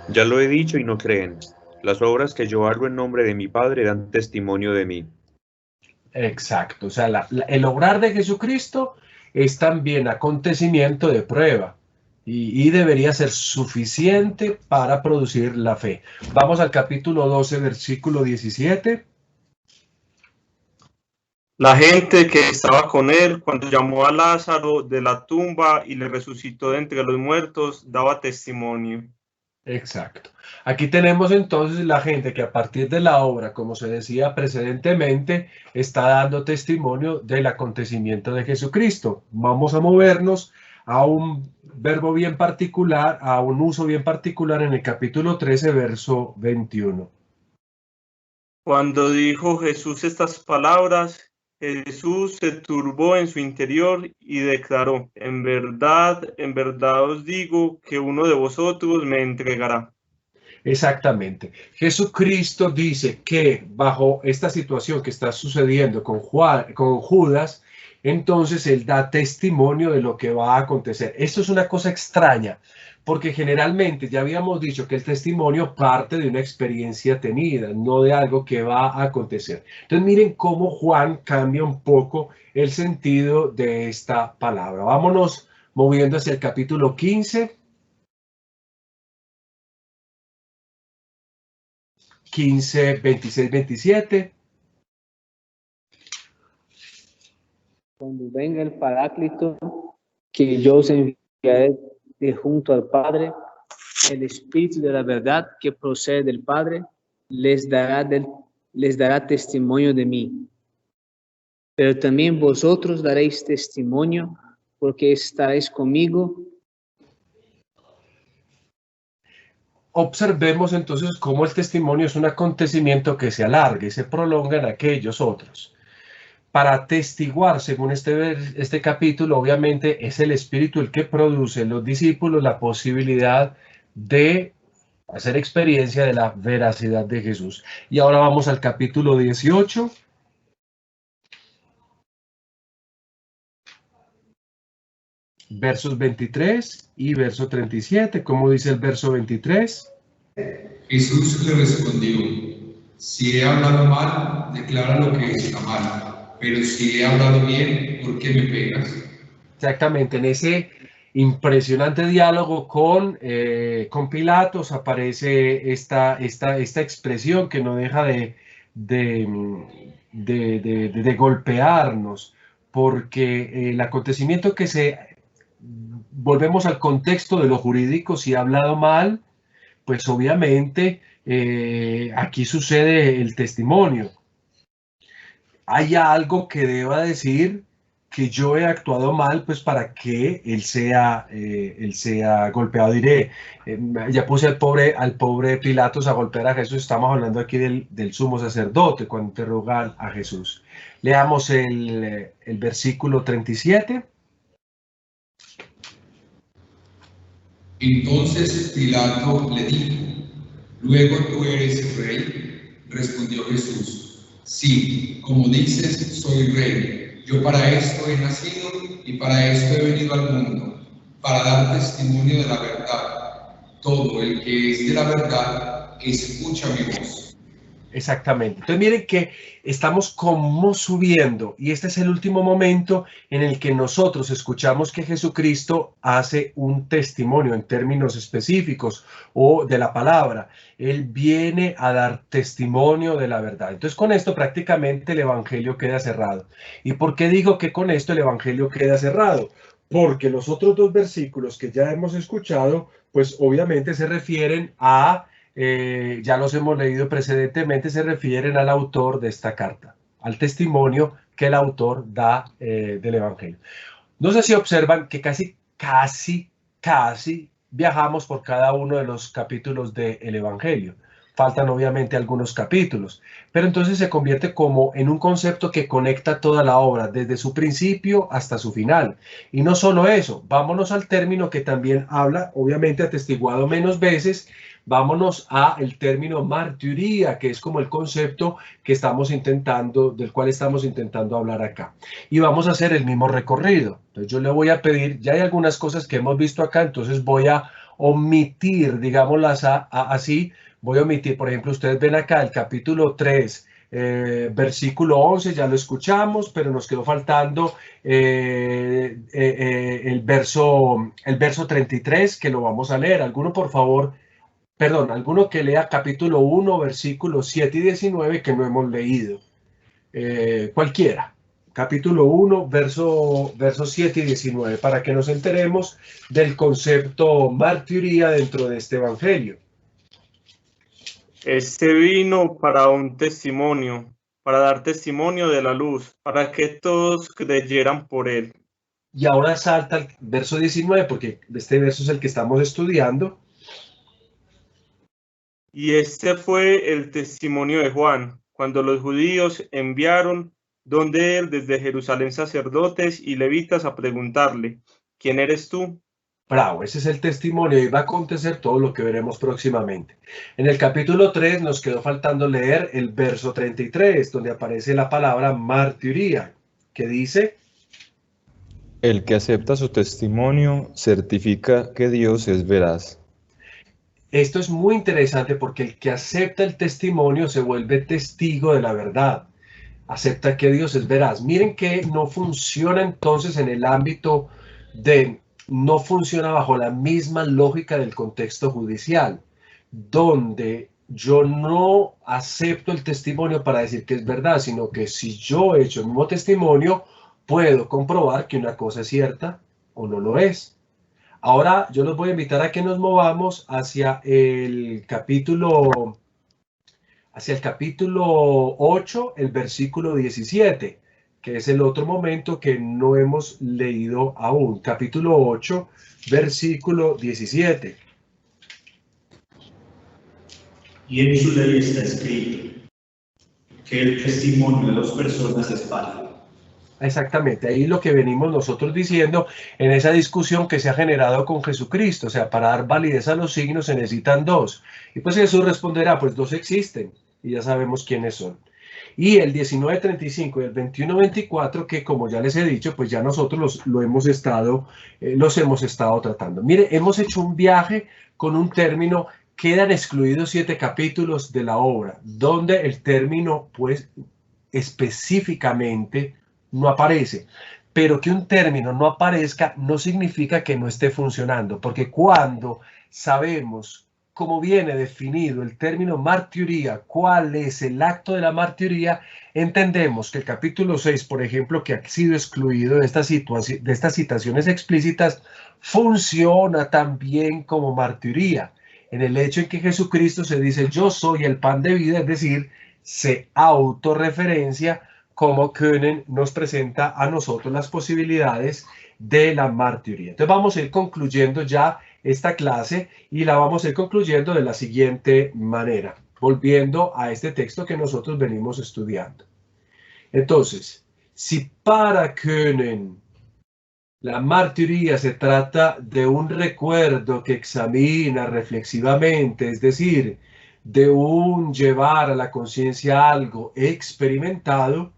ya lo he dicho y no creen. Las obras que yo hago en nombre de mi Padre dan testimonio de mí. Exacto, o sea, el obrar de Jesucristo es también acontecimiento de prueba y debería ser suficiente para producir la fe. Vamos al capítulo 12, versículo 17. La gente que estaba con él cuando llamó a Lázaro de la tumba y le resucitó de entre los muertos daba testimonio. Exacto. Aquí tenemos entonces la gente que a partir de la obra, como se decía precedentemente, está dando testimonio del acontecimiento de Jesucristo. Vamos a movernos a un verbo bien particular, a un uso bien particular en el capítulo 13, verso 21. Cuando dijo Jesús estas palabras, Jesús se turbó en su interior y declaró: en verdad os digo que uno de vosotros me entregará. Exactamente. Jesucristo dice que bajo esta situación que está sucediendo con Judas, entonces él da testimonio de lo que va a acontecer. Esto es una cosa extraña, porque generalmente ya habíamos dicho que el testimonio parte de una experiencia tenida, no de algo que va a acontecer. Entonces miren cómo Juan cambia un poco el sentido de esta palabra. Vámonos moviendo hacia el capítulo 15. 15, 26, 27. Cuando venga el Paráclito, que yo os enviaré de junto al Padre, el Espíritu de la verdad que procede del Padre, les dará testimonio de mí. Pero también vosotros daréis testimonio, porque estaréis conmigo. Observemos entonces cómo el testimonio es un acontecimiento que se alarga y se prolonga en aquellos otros. Para atestiguar, según este capítulo, obviamente es el Espíritu el que produce en los discípulos la posibilidad de hacer experiencia de la veracidad de Jesús. Y ahora vamos al capítulo 18. Versos 23 y verso 37. ¿Cómo dice el verso 23? Jesús le respondió: si he hablado mal, declara lo que está mal, pero si he hablado bien, ¿por qué me pegas? Exactamente, en ese impresionante diálogo con Pilatos aparece esta expresión que no deja de golpearnos, porque el acontecimiento que se volvemos al contexto de lo jurídico. Si he hablado mal, pues obviamente aquí sucede el testimonio. Hay algo que deba decir que yo he actuado mal, pues para que él sea golpeado. Diré, ya puse al pobre Pilatos a golpear a Jesús. Estamos hablando aquí del sumo sacerdote cuando interrogan a Jesús. Leamos el versículo 37. Entonces Pilato le dijo: ¿luego tú eres rey? Respondió Jesús: sí, como dices, soy rey. Yo para esto he nacido y para esto he venido al mundo, para dar testimonio de la verdad. Todo el que es de la verdad escucha mi voz. Exactamente. Entonces miren que estamos como subiendo, y este es el último momento en el que nosotros escuchamos que Jesucristo hace un testimonio en términos específicos o de la palabra. Él viene a dar testimonio de la verdad. Entonces con esto prácticamente el evangelio queda cerrado. ¿Y por qué digo que con esto el evangelio queda cerrado? Porque los otros dos versículos que ya hemos escuchado, pues obviamente se refieren a ya los hemos leído precedentemente, se refieren al autor de esta carta, al testimonio que el autor da del Evangelio. No sé si observan que casi viajamos por cada uno de los capítulos del Evangelio. Faltan obviamente algunos capítulos, pero entonces se convierte como en un concepto que conecta toda la obra, desde su principio hasta su final. Y no solo eso, vámonos al término que también habla, obviamente atestiguado menos veces. Vámonos al término martiría, que es como el concepto que del cual estamos intentando hablar acá. Y vamos a hacer el mismo recorrido. Entonces yo le voy a pedir, ya hay algunas cosas que hemos visto acá, entonces voy a omitir, digámoslas así, voy a omitir, por ejemplo, ustedes ven acá el capítulo 3, versículo 11, ya lo escuchamos, pero nos quedó faltando el verso 33, que lo vamos a leer. Alguno, por favor, alguno que lea capítulo 1, versículos 7 y 19 que no hemos leído. Cualquiera. Capítulo 1, versos 7 y 19, para que nos enteremos del concepto martiría dentro de este evangelio. Este vino para un testimonio, para dar testimonio de la luz, para que todos creyeran por él. Y ahora salta el verso 19, porque este verso es el que estamos estudiando. Y este fue el testimonio de Juan, cuando los judíos enviaron donde él desde Jerusalén sacerdotes y levitas a preguntarle: ¿quién eres tú? Bravo, ese es el testimonio y va a acontecer todo lo que veremos próximamente. En el capítulo 3 nos quedó faltando leer el verso 33, donde aparece la palabra martiría, que dice: el que acepta su testimonio certifica que Dios es veraz. Esto es muy interesante porque el que acepta el testimonio se vuelve testigo de la verdad. Acepta que Dios es veraz. Miren que no funciona entonces en el ámbito no funciona bajo la misma lógica del contexto judicial, donde yo no acepto el testimonio para decir que es verdad, sino que si yo he hecho el mismo testimonio, puedo comprobar que una cosa es cierta o no lo es. Ahora yo los voy a invitar a que nos movamos hacia el capítulo 8, el versículo 17, que es el otro momento que no hemos leído aún. Capítulo 8, versículo 17. Y en su ley está escrito que el testimonio de 2 personas es válido. Exactamente, ahí lo que venimos nosotros diciendo en esa discusión que se ha generado con Jesucristo. O sea, para dar validez a los signos se necesitan 2. Y pues Jesús responderá, pues 2 existen y ya sabemos quiénes son. Y el 19:35 y el 21:24, que como ya les he dicho, pues ya nosotros los hemos estado tratando. Mire, hemos hecho un viaje con un término. Quedan excluidos 7 capítulos de la obra, donde el término, pues, específicamente no aparece. Pero que un término no aparezca no significa que no esté funcionando, porque cuando sabemos como viene definido el término martiría, cuál es el acto de la martiría, entendemos que el capítulo 6, por ejemplo, que ha sido excluido de estas citaciones explícitas, funciona también como martiría, en el hecho en que Jesucristo se dice, yo soy el pan de vida, es decir, se autorreferencia como Könen nos presenta a nosotros las posibilidades de la martiría. Entonces vamos a ir concluyendo ya esta clase y la vamos a ir concluyendo de la siguiente manera, volviendo a este texto que nosotros venimos estudiando. Entonces, si para Könen la martiría se trata de un recuerdo que examina reflexivamente, es decir, de un llevar a la conciencia algo experimentado,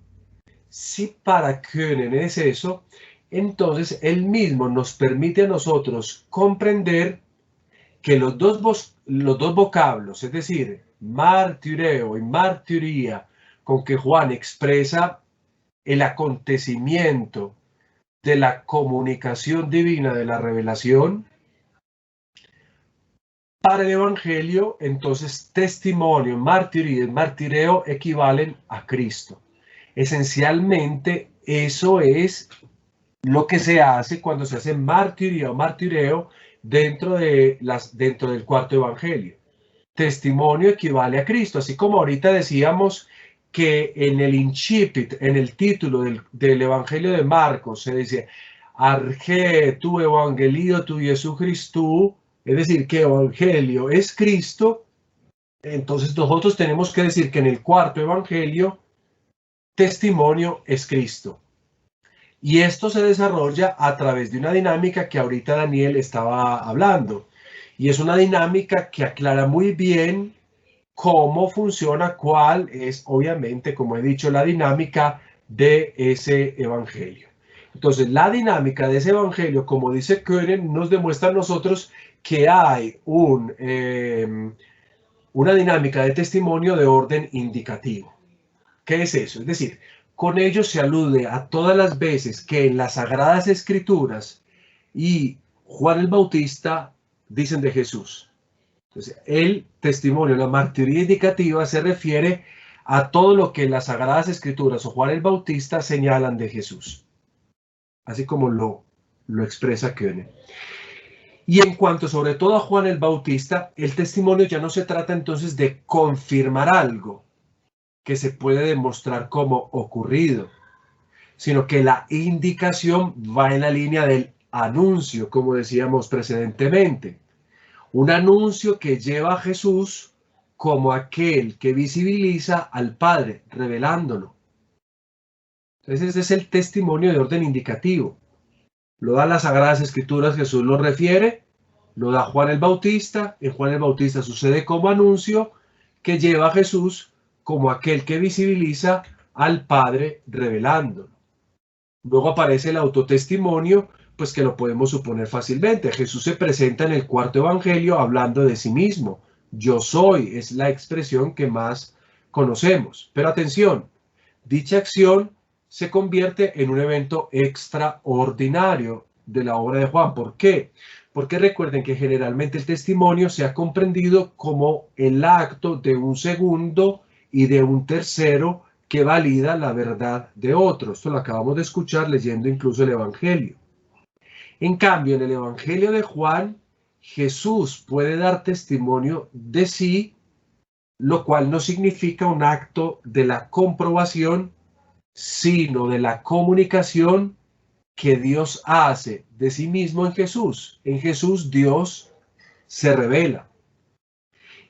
si para Könen es eso, entonces él mismo nos permite a nosotros comprender que los dos vocablos, es decir, martireo y martiría, con que Juan expresa el acontecimiento de la comunicación divina de la revelación, para el Evangelio, entonces testimonio, martiría y martireo equivalen a Cristo. Esencialmente, eso es lo que se hace cuando se hace martiría o martireo dentro del cuarto Evangelio. Testimonio equivale a Cristo, así como ahorita decíamos que en el incipit, en el título del Evangelio de Marcos, se dice Arge tu evangelio tu Jesucristo, es decir, que Evangelio es Cristo. Entonces nosotros tenemos que decir que en el cuarto Evangelio, testimonio es Cristo. Y esto se desarrolla a través de una dinámica que ahorita Daniel estaba hablando. Y es una dinámica que aclara muy bien cómo funciona, cuál es, obviamente, como he dicho, la dinámica de ese evangelio. Entonces, la dinámica de ese evangelio, como dice Könen, nos demuestra a nosotros que hay una dinámica de testimonio de orden indicativo. ¿Qué es eso? Es decir, con ello se alude a todas las veces que en las Sagradas Escrituras y Juan el Bautista dicen de Jesús. Entonces, el testimonio, la martiría indicativa se refiere a todo lo que las Sagradas Escrituras o Juan el Bautista señalan de Jesús, así como lo expresa Könen. Y en cuanto sobre todo a Juan el Bautista, el testimonio ya no se trata entonces de confirmar algo que se puede demostrar como ocurrido, sino que la indicación va en la línea del anuncio, como decíamos precedentemente. Un anuncio que lleva a Jesús como aquel que visibiliza al Padre, revelándolo. Entonces ese es el testimonio de orden indicativo. Lo da las Sagradas Escrituras, Jesús lo refiere, lo da Juan el Bautista, en Juan el Bautista sucede como anuncio que lleva a Jesús como aquel que visibiliza al Padre revelándolo. Luego aparece el autotestimonio, pues que lo podemos suponer fácilmente. Jesús se presenta en el cuarto evangelio hablando de sí mismo. Yo soy, es la expresión que más conocemos. Pero atención, dicha acción se convierte en un evento extraordinario de la obra de Juan. ¿Por qué? Porque recuerden que generalmente el testimonio se ha comprendido como el acto de un segundo y de un tercero que valida la verdad de otro. Esto lo acabamos de escuchar leyendo incluso el Evangelio. En cambio, en el Evangelio de Juan, Jesús puede dar testimonio de sí, lo cual no significa un acto de la comprobación, sino de la comunicación que Dios hace de sí mismo en Jesús. En Jesús Dios se revela.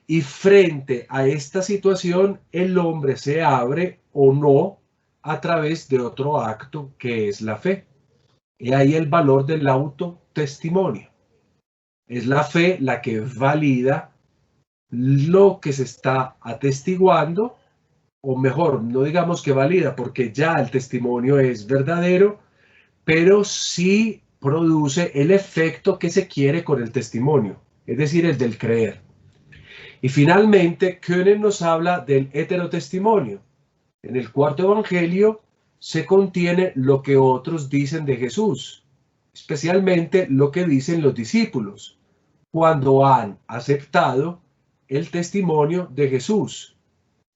Y frente a esta situación, el hombre se abre o no a través de otro acto que es la fe. Y ahí el valor del autotestimonio. Es la fe la que valida lo que se está atestiguando, o mejor, no digamos que valida, porque ya el testimonio es verdadero, pero sí produce el efecto que se quiere con el testimonio, es decir, el del creer. Y finalmente, Könen nos habla del heterotestimonio. En el cuarto evangelio se contiene lo que otros dicen de Jesús, especialmente lo que dicen los discípulos, cuando han aceptado el testimonio de Jesús,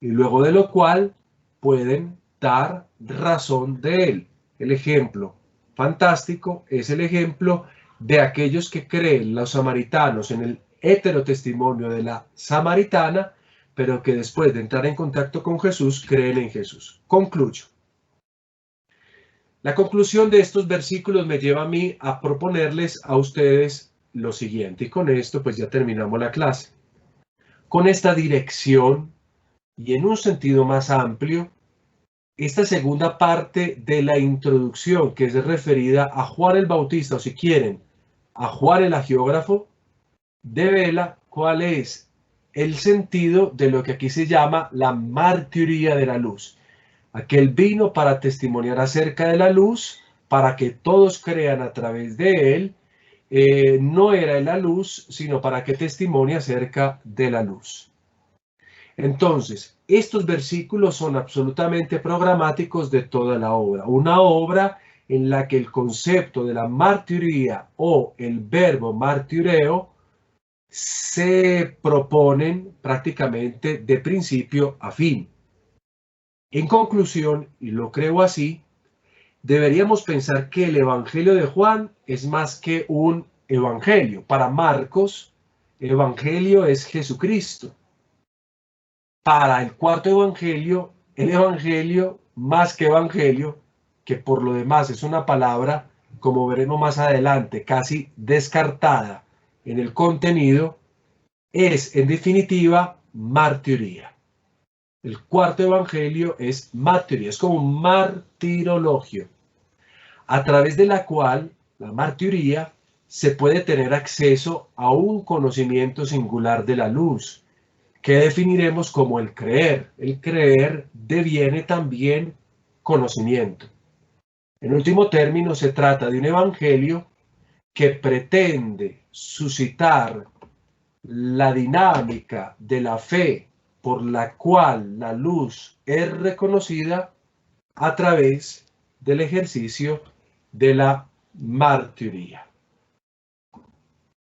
y luego de lo cual pueden dar razón de él. El ejemplo fantástico es el ejemplo de aquellos que creen, los samaritanos, en el heterotestimonio de la samaritana, pero que después de entrar en contacto con Jesús, creen en Jesús. Concluyo. La conclusión de estos versículos me lleva a mí a proponerles a ustedes lo siguiente, y con esto pues ya terminamos la clase. Con esta dirección y en un sentido más amplio, esta segunda parte de la introducción, que es referida a Juan el Bautista, o si quieren, a Juan el Agiógrafo, devela cuál es el sentido de lo que aquí se llama la martiría de la luz. Aquel vino para testimoniar acerca de la luz, para que todos crean a través de él. No era la luz, sino para que testimonie acerca de la luz. Entonces, estos versículos son absolutamente programáticos de toda la obra. Una obra en la que el concepto de la martiría o el verbo martireo se proponen prácticamente de principio a fin. En conclusión, y lo creo así, deberíamos pensar que el Evangelio de Juan es más que un evangelio. Para Marcos, el Evangelio es Jesucristo. Para el cuarto evangelio, el evangelio más que evangelio, que por lo demás es una palabra, como veremos más adelante, casi descartada en el contenido, es en definitiva martiría. El cuarto evangelio es martiría, es como un martirologio, a través de la cual la martiría se puede tener acceso a un conocimiento singular de la luz, que definiremos como el creer. El creer deviene también conocimiento. En último término, se trata de un evangelio que pretende suscitar la dinámica de la fe por la cual la luz es reconocida a través del ejercicio de la martiría.